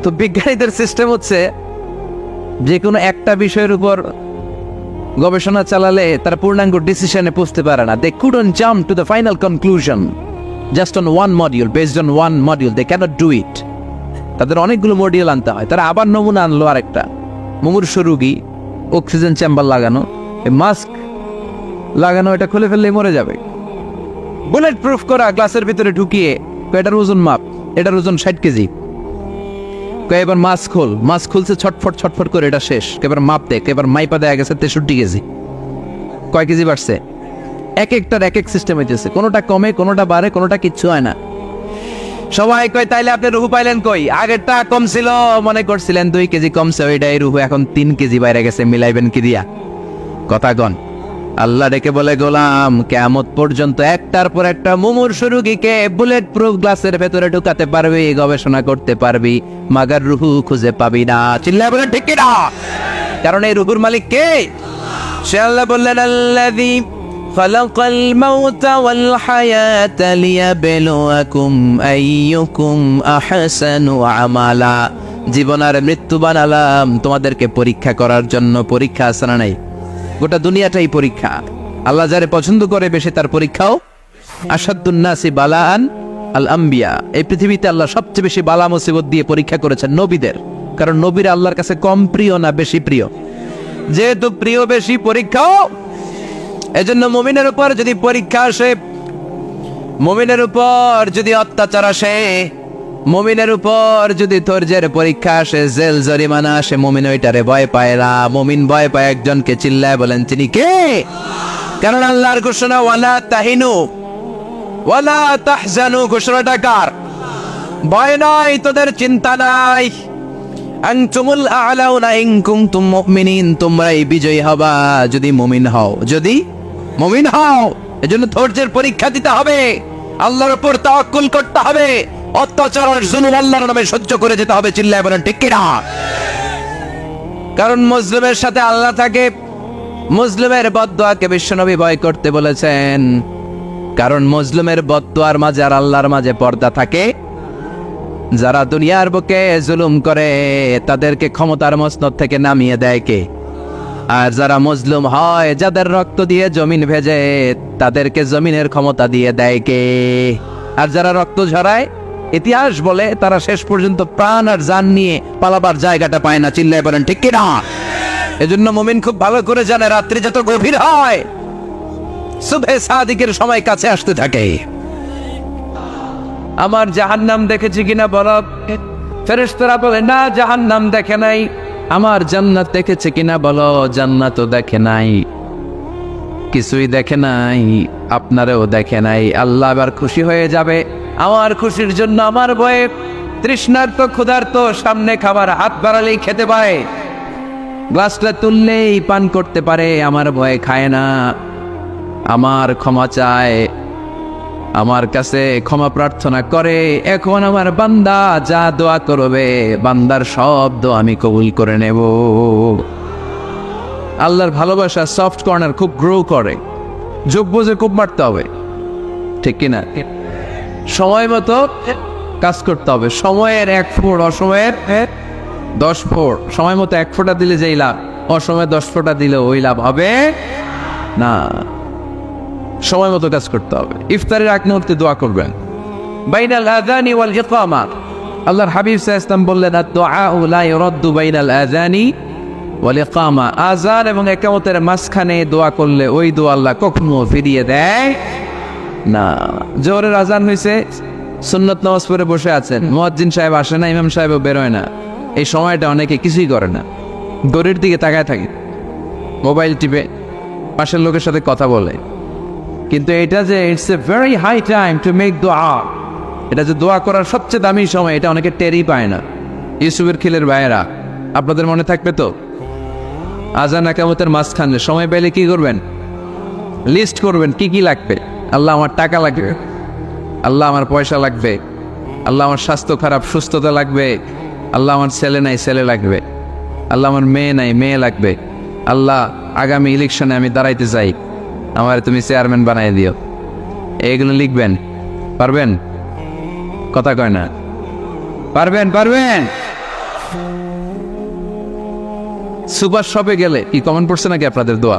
তো বিজ্ঞানীদের সিস্টেম হচ্ছে যে কোনো একটা বিষয়ের উপর গবেষণা চালালে তারা পূর্ণাঙ্গ ডিসিশনে পৌঁছতে পারে না। They couldn't jump to the final conclusion just on one module, based on one module. They cannot do it. তাদের অনেকগুলো মডিউল আনতে হয়। তারা আবার নমুনা আনলো আরেকটা। মুমূর্ষ রোগী, অক্সিজেন চেম্বার লাগানো, মাস্ক লাগানো, এটা খুলে ফেললেই মরে যাবে। বুলেট প্রুফ করা গ্লাসের ভিতরে ঢুকিয়ে এটার ওজন মাপ, এটার ওজন 60 কেজি। এবার মাস্ক খোল, মাস্ক খুলছে ছটফট ছটফট করে, এটা শেষ। এবার মাপ দেখ, এবার মাইপা দেয়া গেছে 63 কেজি। কয় কেজি বাড়ছে? এক একটার এক এক সিস্টেম হইতেছে, কোনোটা কমে, কোনোটা বাড়ে, কোনোটা কিচ্ছু হয় না। সবাই কয় তাইলে আপনি রুহু পাইলেন কই? আগেরটা কম ছিল, মনে করছিলেন 2 কেজি কমছে, ওইটাই রুহু, এখন 3 কেজি বাইরে গেছে, মিলাইবেন কি দিয়া? কথা কন। আল্লাহ ডেকে বলে, গোলাম, কিয়ামত পর্যন্ত একটার পর একটা মুমূর্ষ রোগীকে বুলেট প্রুফ গ্লাসের ভেতরে ঢুকাতে পারবি, গবেষণা করতে পারবি, মাগার রুহু খুঁজে পাবি না। চিল্লায় বলে ঠিক কিনা? কারণ এই রুহুর মালিক কে? সে আল্লাহ বললেন, আল্লাযী খালাকাল মাউতা ওয়াল হায়াতা লিয়াবলুয়াকুম আইয়ুকুম আহসানু আমালা। জীবন আর মৃত্যু বানালাম তোমাদেরকে পরীক্ষা করার জন্য। পরীক্ষা আছে না নাই? গোটা দুনিয়াটাই পরীক্ষা। আল্লাহ যারে পছন্দ করে বেশি তার পরীক্ষাও। আসাদুন নাসি বালাআন আল আম্বিয়া। এই পৃথিবীতে আল্লাহ সবচেয়ে বেশি বালা মুসিবত দিয়ে পরীক্ষা করেছেন নবীদের। কারণ নবীরা আল্লাহর কাছে কম প্রিয় না বেশি প্রিয়? যেহেতু প্রিয় বেশি, পরীক্ষাও। এজন্য মুমিনের উপর যদি পরীক্ষা আসে, মুমিনের উপর যদি অত্যাচার আসে, মুমিনের উপর যদি ধৈর্যের পরীক্ষা আসে, জেল জরিমানা আসে, মুমিন ওইটারে ভয় পায় না। মুমিন ভয় পায় একজনকে। চিল্লায় বলেন তিনি কে? কারণ আল্লাহর ঘোষণা, ওয়ালা তাহিনু ওয়ালা তাহজানু। ঘোষণাটা কার? ভয় নাই, তোদের চিন্তা নাই। আনতুমুল আ'লাউনা ইন কুনতুম মুমিনিন। তোমরাই বিজয়ী হবা যদি মুমিন হও, যদি মুমিন হও। এজন্য ধৈর্যের পরীক্ষা দিতে হবে, আল্লাহর উপর তাওয়াক্কুল করতে হবে, অত্যাচার আর জুলুম আল্লাহর নামে সহ্য করে যেতে হবে। চিল্লায় বলেন ঠিক কিনা? কারণ মুসলিমের সাথে আল্লাহ থাকে। মুসলিমের বদদোয়াকে বিশ্বনবী ভয় করতে বলেছেন, কারণ মুসলিমের বদদোয়ার মাঝে আর আল্লাহর মাঝে পর্দা থাকে। যারা দুনিয়ার বুকে জুলুম করে তাদেরকে ক্ষমতার মসনদ থেকে নামিয়ে দেয় কে? আর যারা মজলুম হয়, যাদের রক্ত দিয়ে জমিন ভেজে, তাদেরকে জমিনের ক্ষমতা দিয়ে দেয় কে? আর যারা রক্ত ঝরায়, ইতিহাস বলে তারা শেষ পর্যন্ত প্রাণ আর জান নিয়ে পালাবার জায়গাটা পায় না। চিল্লায় বলেন ঠিক কি না? এজন্য মুমিন খুব ভালো করে জানে, রাত্রি যত গভীর হয় সুবহে সাদিকের সময় কাছে আসতে থাকে। আমার জাহান্নাম দেখেছি কিনা বলো? ফেরেশতারা বলে না, জাহান্নাম দেখে নাই। আমার জান্নাত দেখেছে কিনা বলো? জান্নাতও দেখে নাই, কিছুই দেখে নাই, আপনারেও দেখে নাই। আল্লাহ আবার খুশি হয়ে যাবে। আমার খুশির জন্য আমার ভয়ে তৃষ্ণার্ত ক্ষুধার্ত সামনে খাবার হাত বাড়ালেই খেতে পায়, গ্লাসটা তুললেই পান করতে পারে, আমার ভয়ে খায় না। আমার ক্ষমা চায়, আমার কাছে ক্ষমা প্রার্থনা করে। এখন আমার বান্দা যা দোয়া করবে, বান্দার সব দোয়া আমি কবুল করে নেব। আল্লাহর ভালোবাসা সফট কর্নার খুব গ্রো করে, যোগ বুঝে খুব মারতে হবে, ঠিক কিনা? সময় মতো কাজ করতে হবে। সময়ের 1 ফোঁট, অসময়ের 10 ফোঁট। সময় মতো 1 ফোঁটা দিলে যেই লাভ, অসময়ে 10 ফোঁটা দিলে ওই লাভ হবে না। সময় মতো কাজ করতে হবে। ইফতারের আগ মুহূর্তে দোয়া করবেন। বাইনাল আযানি ওয়াল ইকামা, আল্লাহর হাবিব সাল্লাল্লাহু আলাইহি ওয়াসাল্লাম বললেন, আদ-দুআউ লা ইউরাদ্দু বাইনাল আযানি ওয়াল ইকামা। আযান এবং ইকামতের মাঝখানে দোয়া করলে ওই দোয়া আল্লাহ কখনো ফিরিয়ে দেয় না। জোহরের আযান হয়েছে, সুন্নত নামাজ পড়ে বসে আছেন, মুয়াজ্জিন সাহেব আসে না, ইমাম সাহেবও বেরোয় না। এই সময়টা অনেকে কিছুই করে না, ঘড়ির দিকে তাকায় থাকে, মোবাইল টিপে, পাশের লোকের সাথে কথা বলে। কিন্তু এটা যে it's a very high time to make দোয়া, এটা যে দোয়া করার সবচেয়ে দামি সময়, এটা অনেকে টেরই পায় না। ইউসুফের খিলের ভাইয়েরা, আপনাদের মনে থাকবে তো, আযান ইকামতের মাঝখানে সময় পেলে কি করবেন? লিস্ট করবেন কি কি লাগবে। আল্লাহ আমার টাকা লাগবে, আল্লাহ আমার পয়সা লাগবে, আল্লাহ আমার স্বাস্থ্য খারাপ, সুস্থতা লাগবে, আল্লাহ আমার ছেলে নাই, ছেলে লাগবে, আল্লাহ আমার মেয়ে নাই, মেয়ে লাগবে, আল্লাহ আগামী ইলেকশনে আমি দাঁড়াইতে চাই, আমার তুমি চেয়ারম্যান বানাই দিও। এইগুলো লিখবেন। পারবেন? কথা কয় না। পারবেন? পারবেন? সুপার শপে গেলে কি কমন পড়ছে নাকি আপনাদের দোয়া?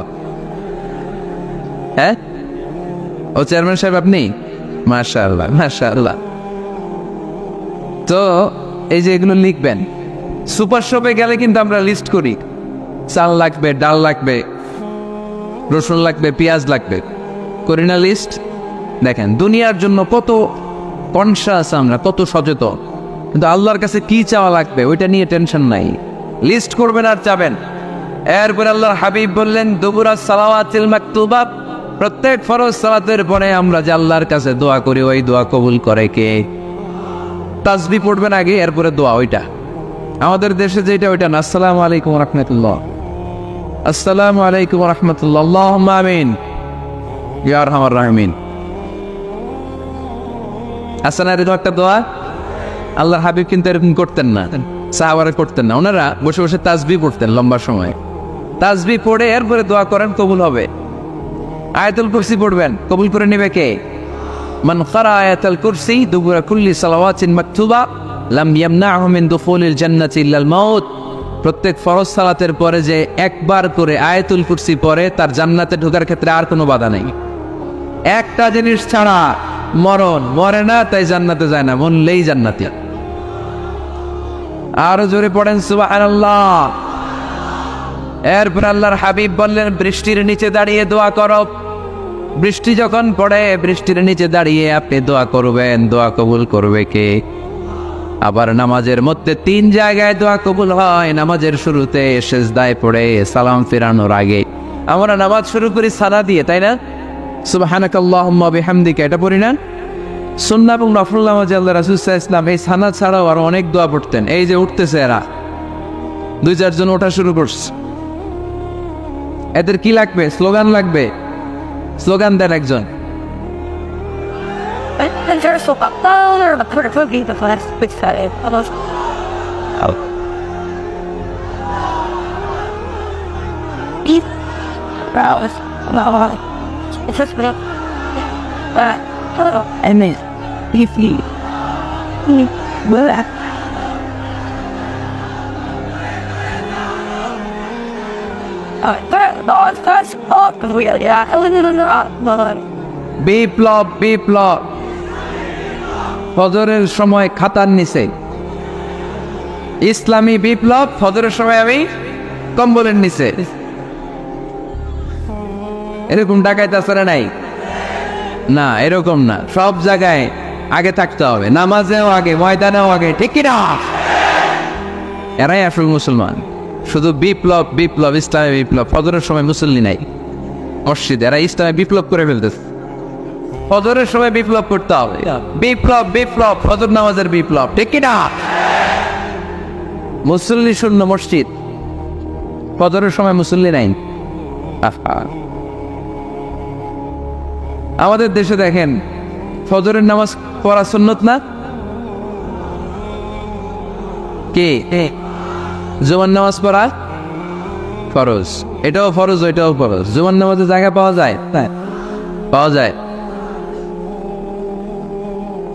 হ্যাঁ, ও চেয়ারম্যান সাহেব আপনি? মাশাআল্লাহ, মাশাআল্লাহ। তো এই যে এগুলো লিখবেন। সুপার শপে গেলে কিন্তু আমরা লিস্ট করি, চাল লাগবে, ডাল লাগবে, রসুন লাগবে, পেঁয়াজ লাগবে, করি না লিস্ট? দেখেন দুনিয়ার জন্য কত কনসাস আমরা, কত সচেতন, কিন্তু আল্লাহর কাছে কি চাওয়া লাগবে ওইটা নিয়ে টেনশন নাই। লিস্ট করবেন আর চাবেন। এরপর আল্লাহর হাবিব বললেন, দুবুরা সালাওয়াতিল মাকতুবা, প্রত্যেক ফরজ সালাতের পরে আমরা যে আল্লাহর কাছে দোয়া করি, ওই দোয়া কবুল করে কে? তাসবিহ পড়বেন আগে, এরপরে দোয়া। ওইটা আমাদের দেশে যেটা, ওইটা না। আসসালামু আলাইকুম ওয়া রাহমাতুল্লাহ, আসসালামু আলাইকুম ওয়া রাহমাতুল্লাহ, আল্লাহুম্মা আমিন ইয়া আরহামার রাহিমিন। আসলে এরকম একটা দোয়া আল্লাহর হাবিব কিন্তু এরকম করতেন না, সাহাবারা করতেন না। ওনারা বসে বসে তাসবিহ পড়তেন লম্বা সময়। তাসবিহ পড়ে এরপরে দোয়া করেন, কবুল হবে। আয়াতুল কুরসি পড়বেন, কবুল করে নেবে কে? মান ক্বারা আয়াতুল কুরসি দুবুরা কুল্লি সালাওয়াতিন মাকতুবা লাম ইয়ামনাহু মিন দুখুলিল জান্নাতি ইল্লাল মাউত। প্রত্যেক ফরজ সালাতের পরে যে একবার করে আয়াতুল কুরসি পড়ে, তার জান্নাতে ঢোকার ক্ষেত্রে আর কোনো বাধা নেই। একটা জিনিস ছাড়া, মরণ। মরে না তাই জান্নাতে যায় না, মরলেই জান্নাতি। আরো জোরে পড়েন সুবহানাল্লাহ। এরপর আল্লাহর হাবিব বললেন, বৃষ্টির নিচে দাঁড়িয়ে দোয়া করো। বৃষ্টি যখন পড়ে, বৃষ্টির নিচে দাঁড়িয়ে আপনি দোয়া করবেন, দোয়া কবুল করবে কে? আবার নামাজের মধ্যে 3 জায়গায় দোয়া কবুল হয়। নামাজের শুরুতে, সিজদায় পড়ে, সালাম ফেরানোর আগে। আমরা নামাজ শুরু করি সানা দিয়ে, তাই না? সুবহানাকাল্লাহুম্মা বিহামদিকা, এটা পড়ি না? সুন্নাহ এবং নফল নামাজে আল্লাহ রাসূল সাল্লাল্লাহু আলাইহি ওয়াসাল্লাম এই সানা ছাড়াও আরো অনেক দোয়া পড়তেন। এই যে উঠতেছে এরা, 2-4 জন ওঠা শুরু করছে, এদের কি লাগবে? স্লোগান লাগবে। স্লোগান দেন একজন। বিপ্লব বিপ্লব ফজরের সময় খাতার নিচে, ইসলামী বিপ্লব ফজরের সময় আমি কম্বলের নিচে। এরকম ডাকাইতে আসলে নাই না, এরকম না, সব জায়গায় আগে থাকতে হবে, নামাজেও আগে, ময়দানেও আগে, ঠিক কিনা? এরাই আসল মুসলমান। শুধু বিপ্লব বিপ্লব ইসলামী বিপ্লব, ফজরের সময় মুসল্লি নাই মসজিদ, এরা ইসলামী বিপ্লব করে ফেলতেছে। ফজরের সময় বিপ্লব করতে হবে, বিপ্লব বিপ্লব, ফজর নামাজের বিপ্লব, ঠিক কিনা? মুসল্লি শূন্য মসজিদ, ফজরের সময় মুসল্লি নাই। আমাদের দেশে দেখেন ফজরের নামাজ পড়া সুন্নত না? কে? জুমার নামাজ পড়া ফরজ, এটাও ফরজ ওইটাও ফরজ। জুমার নামাজে জায়গা পাওয়া যায়? পাওয়া যায়।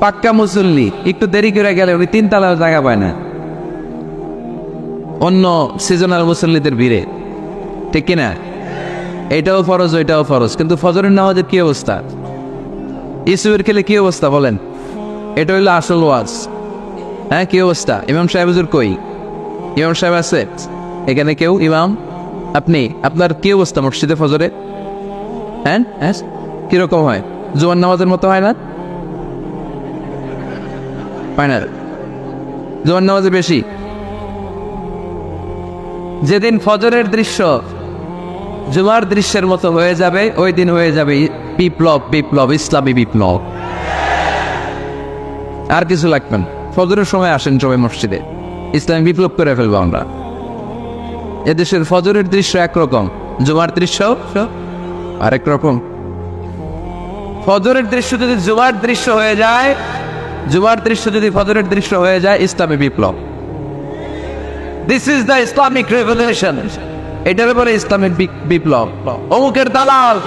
পাক্কা মুসল্লি একটু দেরি করে গেলে উনি 3 তলাও জায়গা পায় না অন্য সিজনাল মুসল্লিদের ভিড়ে, ঠিক কিনা? এটাও ফরজ ওইটাও ফরজ। কিন্তু ফজরের নামাজের কি অবস্থা? ইসুবের খেলে কি অবস্থা বলেন? এটা হইলো আসল ওয়াজ। হ্যাঁ, কি অবস্থা? ইমাম সাহেব হুজুর কই? ইমাম সাহেব আছে এখানে কেউ? ইমাম আপনি, আপনার কি অবস্থা মসজিদে ফজরে? হ্যাঁ হ্যাঁ, কিরকম হয়? জুমার নামাজের মতো হয় না? হয় না, জুমার নামাজে বেশি। যেদিন ফজরের দৃশ্য জুমার দৃশ্যের মতো হয়ে যাবে, ওই দিন হয়ে যাবে বিপ্লব বিপ্লব, ইসলামী বিপ্লব। আর কিছু লাগবে না। ফজরের সময় আসেন সবাই মসজিদে, ইসলামী বিপ্লব করে ফেলবো আমরা। এদেশের ফজরের দৃশ্য একরকম, জুমার দৃশ্য আরেক রকম। ফজরের দৃশ্য যদি জুমার দৃশ্য হয়ে যায়, জুমার দৃশ্য যদি ফজরের দৃশ্য হয়ে যায়, ইসলামী বিপ্লব। This is the Islamic revolution. এটার বলে ইসলামিক বিপ্লব। অমুকের দালাল,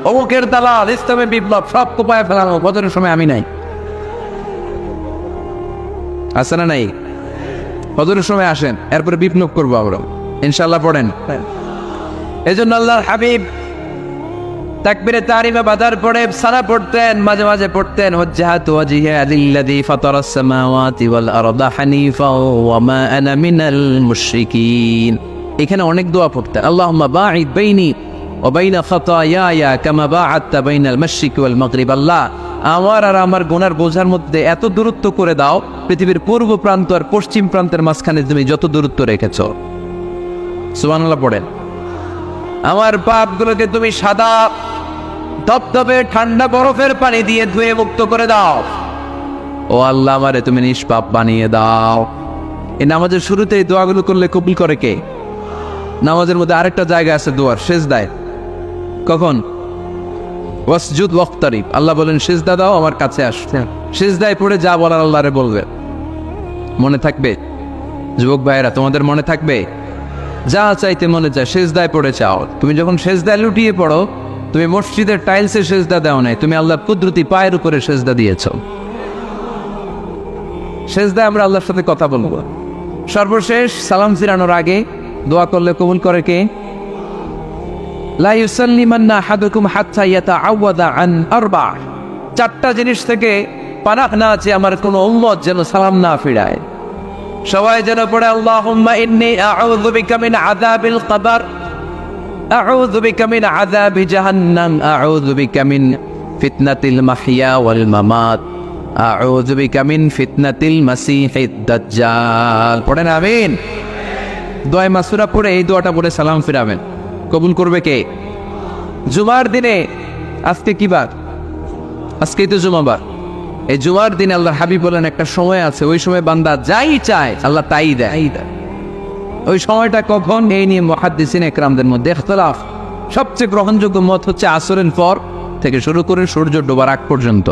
অমুকের দালাল, ইসলামী বিপ্লব সব কোপায় ফেলানো। ফজরের সময় আমি নাই, আছে না নাই? ফজরের সময় আসেন, এরপরে বিপ্লব করবো আমরা ইনশাআল্লাহ। পড়েন। এই জন্য আল্লাহর হাবিব তাকবীরে তাহরিমে বাদার পড়ে সানা পড়তেন, মাঝে মাঝে পড়তেন ওয়াজহাতু ওয়াজহিয়া লিল্লাযী ফাতারাস সামাওয়াতি ওয়াল আরদা হানিফা ওয়া মা আনা মিনাল মুশরিকিন। এখানে অনেক দোয়া পড়তেন। আল্লাহুম্মা বাঈদ বাইনি ওয়া বাইনা খাতায়ায়া কামা বাআদতা বাইনাল মাশরিকি ওয়াল মাগরিব। আল্লাহ, আমার আর আমার গুনার বোঝার মধ্যে এত দূরত্ব করে দাও, পৃথিবীর পূর্ব প্রান্ত আর পশ্চিম প্রান্তের মাঝখানে তুমি যত দূরত্ব রেখেছো। সুবহানাল্লাহ পড়েন। আমার পাপগুলোকে তুমি সাদা ধবধবে ঠান্ডা বরফের পানি দিয়ে ধুয়ে মুক্ত করে দাও। ও আল্লাহ, আমারে তুমি নিষ্পাপ বানিয়ে দাও। এই নামাজের শুরুতে এই দোয়াগুলো করলে কবুল করে কে? নামাজের মধ্যে আরেকটা জায়গা আছে দোয়ার, সিজদায়। কখন? ওয়াসজুদ ওয়াক্তারিব। আল্লাহ বলেন সিজদা দাও, আমার কাছে আস। সিজদায় পড়ে যা বলার আল্লাহরে বলবে। মনে থাকবে যুবক ভাইয়েরা? তোমাদের মনে থাকবে? যা চাইতে মনে চায় সিজদায় পড়ে চাও। তুমি যখন সিজদায় লুটিয়ে পড়ো, তুমি মসজিদের টাইলসে সিজদা দাও নাই, তুমি আল্লাহর কুদরতি পায়ের উপরে সিজদা দিয়েছো। সিজদায় আমরা আল্লাহর সাথে কথা বলবো। সর্বশেষ সালাম ফিরানোর আগে দোয়া করলে কবুল করে কে? লা ইউসাল্লিমান্না আহাদুকুম হাত্তা ইয়াতাআওয়াদা আন আরবা। 4টা জিনিস থেকে পানাহ না আছে আমার কোন উম্মত যেন সালাম না ফিরায়। সবাই যেন পড়ে আল্লাহুম্মা ইন্নী আউযু বিকা মিন আযাবিল কবর, আউযু বিকা মিন আযাবি জাহান্নাম, আউযু বিকা মিন ফিতনাতিল মাহইয়া ওয়াল মামাত, আউযু বিকা মিন ফিতনাতিল মাসিহিদ দাজ্জাল। পড়েন আমিন। দোয়া মাসুরা পড়ে এই দোয়াটা পড়ে সালাম ফিরাবেন। কবুল করবে কে? জুমার দিনে, আজকে কি বার? আজকেই তো জুমাবার। এই জুমার দিনে আল্লাহর হাবিব বলেন একটা সময় আছে, ওই সময় বান্দা যাই চায় আল্লাহ তাই দেয়। ওই সময়টা কখন? এই নিয়ে মুহাদ্দিসিন ইকরামদের মধ্যে ইখতিলাফ। সবচেয়ে গ্রহণযোগ্য মত হচ্ছে আসরের পর থেকে শুরু করে সূর্য ডোবার আগ পর্যন্ত।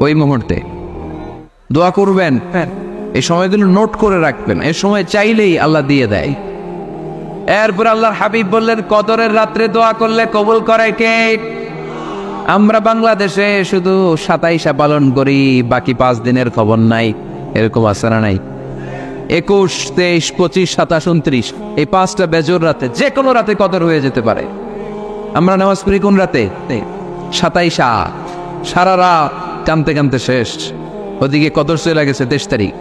ওই মুহূর্তে দোয়া করবেন, এই সময়গুলো নোট করে রাখবেন। এই সময় চাইলেই আল্লাহ দিয়ে দেয়। এরপর আল্লাহর হাবিব বললেন কদরের রাত্রে দোয়া করলে কবুল করে কে? আমরা বাংলাদেশে শুধু 27 পালন করি, বাকি 5 দিনের খবর নাই। এরকম আছে না নাই? 21, 23, 25, 27, 29 এই 5টা বেজোর রাতে, যে কোনো রাতে কদর হয়ে যেতে পারে। আমরা নামাজ পড়ি কোন রাতে? 27। সারা রাত কানতে কানতে শেষ, ওদিকে কদর চলে গেছে 23 তারিখ।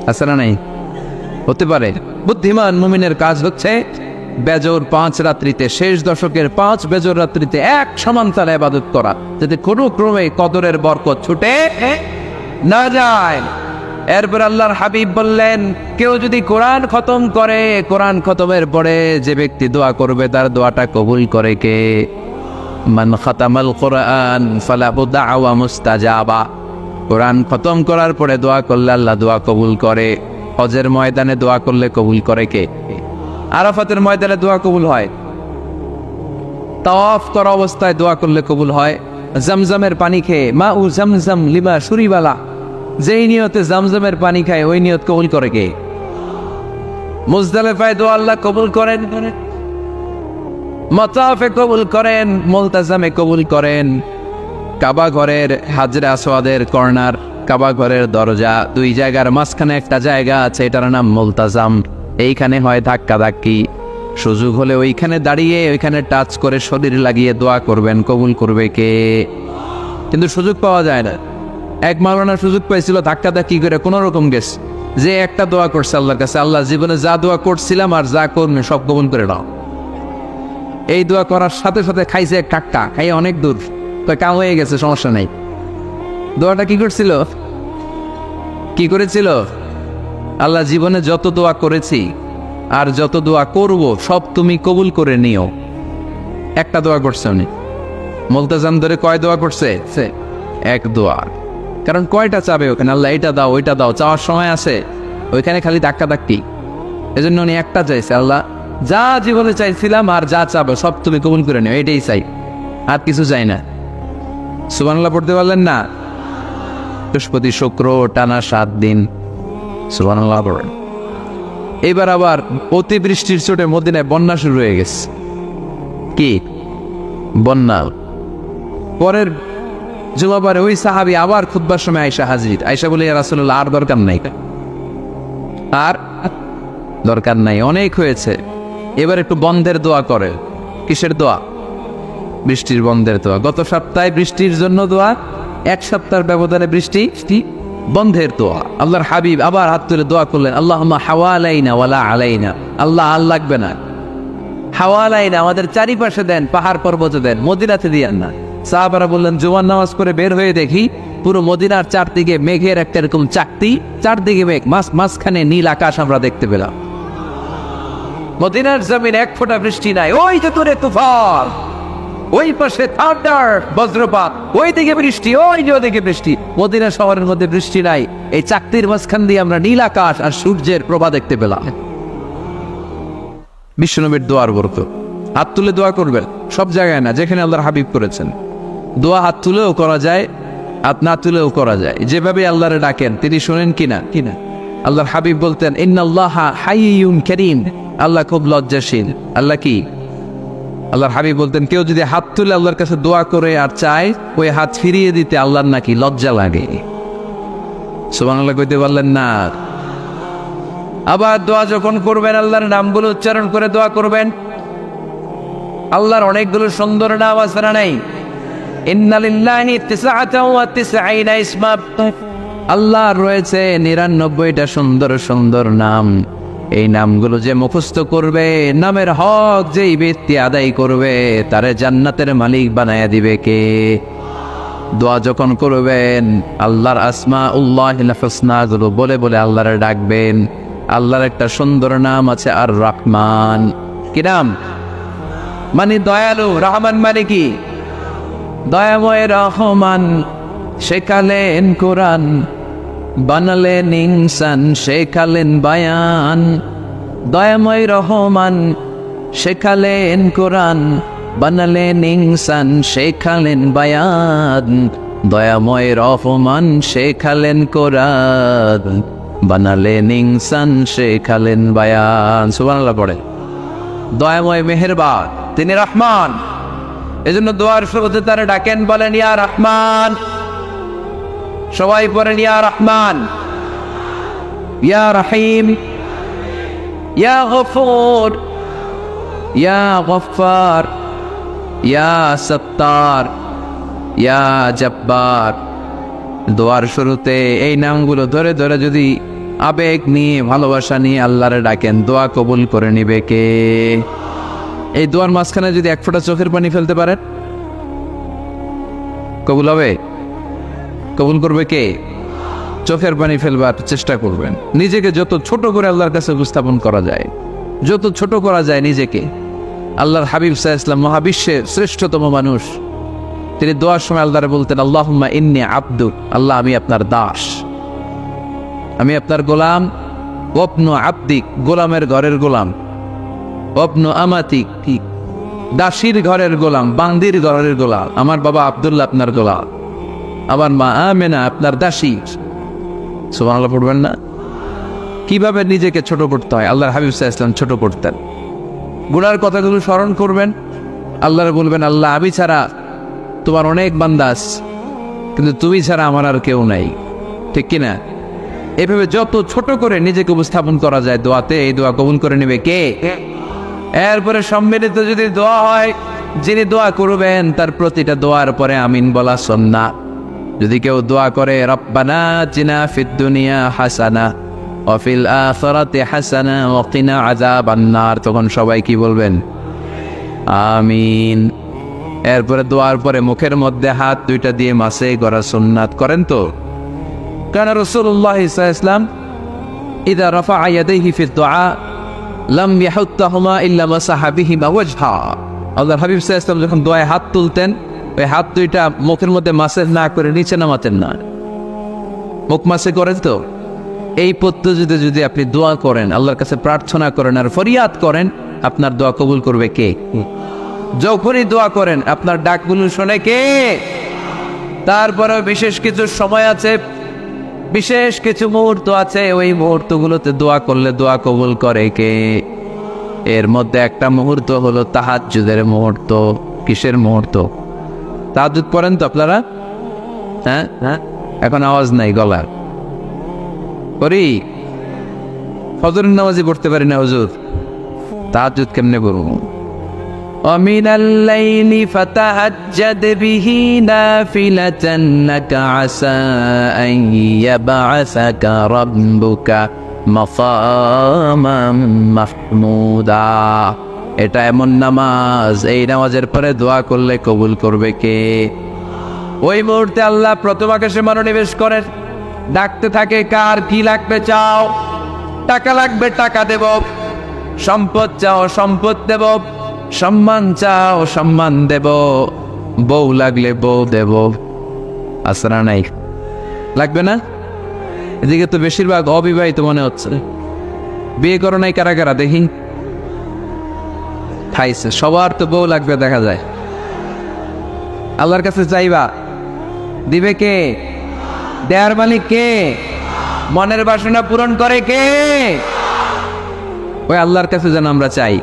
আছে না নাই? হতে পারে। বুদ্ধিমান মুমিনের কাজ হচ্ছে বেজোর 5 রাত্রিতে, শেষ দশকের 5 বেজোর রাত্রিতে এক সমান তালে ইবাদত করা, যাতে কোনো ক্রমে কদরের বরকত ছুটে না যায়। এরপর আল্লাহর হাবিব বললেন কেউ যদি কোরআন খতম করে, কোরআন খতমের পরে যে ব্যক্তি দোয়া করবে তার দোয়াটা কবুল করে কে? মান খাতামাল কোরআন ফালাহু দাওয়া মুস্তাজাবা। কোরআন খতম করার পরে দোয়া করলে আল্লাহ দোয়া কবুল করে। হজের ময়দানে দোয়া করলে কবুল করে কে? আরাফাতের ময়দানে দোয়া কবুল হয়। তাওয়াফ করা অবস্থায় দোয়া করলে কবুল হয়। জমজমের পানি খেয়ে মা উ জমজম লিমা সুরিবালা, যেই নিয়তে জমজমের পানি খায় ওই নিয়ত কবুল করে কে? মুজদালিফায় দোয়া আল্লাহ কবুল করেন, মাতাফে কবুল করেন, মুলতাজামে কবুল করেন। কাবা ঘরের হাজরে আসওয়াদের কর্নার, কাবা ঘরের দরজা, 2 জায়গার মাঝখানে একটা জায়গা আছে, এটার নাম মুলতাজাম। এইখানে হয় ধাক্কা ধাক্কি। সুযোগ হলে ওইখানে দাঁড়িয়ে ওইখানে টাচ করে শরীর লাগিয়ে দোয়া করবেন, কবুল করবে কে? কিন্তু সুযোগ পাওয়া যায় না। এক মাওলানা সুযোগ পাইছিল ধাক্কা ধাক্কি করে কোনো রকম গেছে, যে একটা দোয়া করছে আল্লাহর কাছে, আল্লাহ জীবনে যা দোয়া করছিলাম আর যা করবেন সব কবুল করে নাও। এই দোয়া করার সাথে সাথে খাইছে এক টাক্কা, খাইয়ে অনেক দূর, তো কাম হয়ে গেছে, সমস্যা নেই। দোয়াটা কি করছিল? কি করেছিল? আল্লাহ জীবনে যত দোয়া করেছি আর যত দোয়া করব সব তুমি কবুল করে নিও। একটা দোয়া করছে উনি। মুলতাজাম ধরে কয় দোয়া করছে? এক দোয়া। কারণ কয়টা চাবে ওখানে? আল্লাহ এটা দাও ওইটা দাও, চাওয়ার সময় আছে? ওইখানে খালি ধাক্কা ধাক্কি। এজন্য উনি একটা চাইছে, আল্লাহ যা জীবনে চাইছিলাম আর যা চাবে সব তুমি কবুল করে নিও, এটাই চাই, আর কিছু চাই না। সুবহানাল্লাহ পড়তে পারলেন না? বৃহস্পতি শুক্র টানা 7 দিন সুবহানাল্লাহ পড়েন। এবার আবার অতিবৃষ্টির চোটে মদিনায় বন্যা শুরু হয়ে গেছে। কি বন্যা? পরের জুমাবারে ওই সাহাবী আবার খুতবার সময় আয়েশা হাজির। আয়েশা বলে, ইয়া রাসূলুল্লাহ আর দরকার নাই, আর দরকার নাই, অনেক হয়েছে, এবার একটু বন্ধের দোয়া করে। কিসের দোয়া? বৃষ্টির বন্ধের দোয়া। গত সপ্তাহে বৃষ্টির জন্য দোয়া, 1 সপ্তাহের ব্যবধানে বৃষ্টি বন্ধের দোয়া। আল্লাহর হাবিব আবার হাত তুলে দোয়া করলেন, আল্লাহুম্মা হাওয়ালাইনা ওয়ালা আলাইনা। আল্লাহ আর লাগবে না, হাওয়ালাইনা আমাদের চারিপাশে দেন, পাহাড় পর্বতে দেন, মদিনাতে দিয়েন না। সাহাবারা বললেন, জুমার নামাজ করে বের হয়ে দেখি পুরো মদিনার চারদিকে মেঘের একটা এরকম চাকতি, চারদিকে মেঘ, মাঝখানে নীল আকাশ আমরা দেখতে পেলাম। মদিনার জমিন 1 ফোঁটা বৃষ্টি নাই। ওই যে দূরে তুফান, ওই পাশে থান্ডার বজ্রপাত, ওই দিকে বৃষ্টি, ওই যে ওদিকে বৃষ্টি। মদিনা শহরের মধ্যে বৃষ্টি নাই, এই চাকতির মাঝখান দিয়ে আমরা নীল আকাশ আর সূর্যের প্রভা দেখতে পেলাম। বিশ্বনবীর দোয়ার বরকত। হাত তুলে দোয়া করবেন, সব জায়গায় না, যেখানে আল্লাহর হাবিব করেছেন। দোয়া হাত তুলেও করা যায়, হাত না তুলেও করা যায়। যেভাবে আল্লাহরে ডাকেন তিনি শোনেন কিনা কিনা আল্লাহর হাবিব বলতেন, ইন্নাল্লাহা হাইয়ুন কারীম, আল্লাহ খুব লজ্জাশীল। আল্লাহ কি? আল্লাহর হাবিব বলতেন, কেউ যদি হাত তুলে আল্লাহর কাছে দোয়া করে আর চায়, ওই হাত ফিরিয়ে দিতে আল্লাহর নাকি লজ্জা লাগে। সুবহানাল্লাহ কইতে পারলেন না? আবার দোয়া যখন করবেন আল্লাহর নামগুলো উচ্চারণ করে দোয়া করবেন। আল্লাহর অনেকগুলো সুন্দর নাম আছে না নাই? ইন্না লিল্লাহি 99 ইসমা, আল্লাহর রয়েছে 99টা সুন্দর সুন্দর নাম। এই নামগুলো যে মুখস্থ করবে, নামের হক যেই ব্যক্তি আদায় করবে, তারে জান্নাতের মালিক বানায়া দিবে কে? দোয়া যখন করবেন আল্লাহর আসমাউল্লাহিল হুসনা গুলো বলে বলে আল্লাহরে ডাকবেন। আল্লাহর একটা সুন্দর নাম আছে আর রহমান। কি নাম? মানে দয়ালু। রহমান মানে কি? দয়াময়। রহমান শেখালেন কোরআন, বানালেন ইনসান, শেখালেন বায়ান। দয়াময় রহমান শেখালেন কোরআন, বানালেন ইনসান, শেখালেন বায়ান। দয়াময় রহমান শেখালেন কোরআন, বানালেন ইনসান, শেখালেন বায়ান। সুবহানাল্লাহ পড়ে। দয়াময় মেহেরবান, তিনি রহমান। এজন্য দোয়ার শুরুতে তারা ডাকেন, বলেন ইয়া রহমান। সবাই পড়েন ইয়া রহমান, ইয়া রহিম, ইয়া গফুর, ইয়া গফফার, ইয়া সত্তার, ইয়া জব্বার। দোয়ার শুরুতে এই নামগুলো ধরে ধরে যদি আবেগ নিয়ে, ভালোবাসা নিয়ে আল্লাহরে ডাকেন, দোয়া কবুল করে নিবে কে? এই দোয়ার মাঝখানে যদি এক ফোঁটা চোখের পানি ফেলতে পারেন, কবুল হবে? কবুল করবে কে? চোখের পানি ফেলবার চেষ্টা করবেন। নিজেকে যত ছোট করে আল্লাহর কাছে উপস্থাপন করা যায়, যত ছোট করা যায় নিজেকে। আল্লাহর হাবিব সাল্লাল্লাহু আলাইহি ওয়াসাল্লাম, মহাবিশ্বের শ্রেষ্ঠতম মানুষ, তিনি দোয়ার সময় আল্লাহরে বলতেন, আল্লাহুম্মা ইন্নী আবদুক, আল্লাহ আমি আপনার দাস, আমি আপনার গোলাম। ওয়াবনু আবদিক, গোলামের ঘরের গোলাম। ওয়াবনু আমাতিক, দাসীর ঘরের গোলাম, বান্দির ঘরের গোলাম। আমার বাবা আব্দুল্লাহ আপনার গোলাম, আমার মা আমেনা আপনার দাসী। সুবহানাল্লাহ পড়বেন না? কিভাবে নিজেকে ছোট করতে হয় আল্লাহর হাবিব সাল্লাল্লাহু আলাইহি ওয়াসাল্লাম ছোট করতেন। গুনার কথাগুলো স্মরণ করবেন, আল্লাহরে বলবেন, আল্লাহ আমি ছাড়া তোমার অনেক বান্দা আছে, কিন্তু তুমি ছাড়া আমার আর কেউ নাই, ঠিক কিনা? এভাবে যত ছোট করে নিজেকে উপস্থাপন করা যায় দোয়াতে, এই দোয়া কবুল করে নেবে কে? এরপরে সম্মিলিত যদি দোয়া হয়, যিনি দোয়া করবেন তার প্রতিটা দোয়ার পরে আমিন বলা সুন্নাহ। যদি কেউ দোয়া করে রব্বানা আতিনা ফিদ দুনিয়া হাসানা ওয়া ফিল আখিরাতি হাসানা ওয়া কিনা আযাবান নার, তখন সবাই কি বলবেন? আমিন। এরপরে দোয়ার পরে মুখের মধ্যে হাত দুইটা দিয়ে মাসে করা সুন্নাত। করেন তো? কারণ রাসূলুল্লাহ সাল্লাল্লাহু আলাইহি ওয়াসাল্লাম ইযা রাফা ইয়াদাইহি ফি দুআ লাম ইয়াহুত্তাহুমা ইল্লা মাসাহা বিহিমা ওয়াজহা। আল্লাহর হাবিব সাল্লাল্লাহু আলাইহি ওয়াসাল্লাম যখন দোয়ায় হাত তুলতেন, ওই হাত দুইটা মুখের মধ্যে মাসেজ না করে নিচে নামাতেন না, মুখ মাসে করেন তো। এই পদ্ধতিতে যদি আপনি দোয়া করেন, আল্লাহর কাছে প্রার্থনা করেন আর ফরিয়াদ করেন, আপনার দোয়া কবুল করবে কে? যখনই দোয়া করেন আপনার ডাকগুলো শোনে কে? তারপরে বিশেষ কিছু সময় আছে, বিশেষ কিছু মুহূর্ত আছে, ওই মুহূর্তগুলোতে দোয়া করলে দোয়া কবুল করে কে? এর মধ্যে একটা মুহূর্ত হলো তাহাজ্জুদের মুহূর্ত। কিসের মুহূর্ত? তাহাজ্জুদ পড়েন তো আপনারা? হ্যাঁ হ্যাঁ, এখন আওয়াজ নাই গলার। করি? ফজরের নামাজই পড়তে পারি না হুজুর, তাহাজ্জুদ কেমনে করবো? ومن الليل فتهجد به نافلة لك عسى أن يبعثك ربك مقاما محمودا। এটা এমন নামাজ, এই নামাজের পরে দোয়া করলে কবুল করবে কে? ওই মুহূর্তে আল্লাহ প্রথম আকাশে মনোনিবেশ করেন, ডাকতে থাকে, কার কি লাগবে চাও? টাকা লাগবে টাকা দেব, সম্পদ চাও সম্পদ দেব, সম্মান চাও সম্মান দেব, বউ লাগলে বউ দেব। আসরা নাই? লাগবে না? এদিকে তো বেশিরভাগ অবিবাহিত মনে হচ্ছে। বিয়ে করো নাই কারা কারা দেখি? খাইছে। সবার তো বউ লাগবে দেখা যায়। আল্লাহর কাছে চাইবা, দিবে কে? দেয়ার মালিক কে? মনের বাসনা পূরণ করে কে? ওই আল্লাহর কাছে যেন আমরা চাই।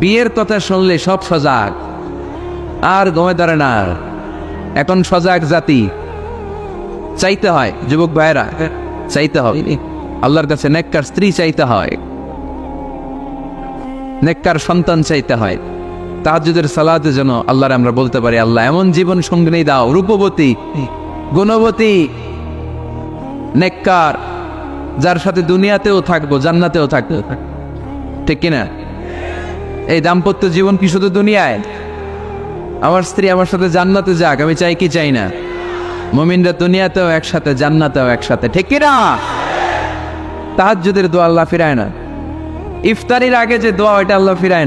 বিয়ের কথা শুনলে সব সজাগ, আর গমে ধরে না। এখন সজাগ জাতি, চাইতে হয় যুবক ভাইরা, চাইতে হবে আল্লাহর কাছে। নেককার স্ত্রী চাইতে হয়, নেককার সন্তান চাইতে হয়। তাহাজ্জুদের সালাতে যেন আল্লাহর আমরা বলতে পারি, আল্লাহ এমন জীবন সঙ্গিনী দাও, রূপবতী, গুণবতী, নেককার, যার সাথে দুনিয়াতেও থাকবো জান্নাতেও থাকবো, ঠিক কিনা? এই দাম্পত্য জীবন কি শুধু দুনিয়ায়? আমার স্ত্রী আমার সাথে জান্নাতে যাক, আমি চাই কি চাই না? মুমিনরা দুনিয়াতেও একসাথে, জান্নাতেও একসাথে, ঠিক কিনা? তাহাজ্জুদের দোয়া আল্লাহ ফিরায় না। ইফতারির আগে যে দোয়া, ওইটা আল্লাহ ফিরায় না।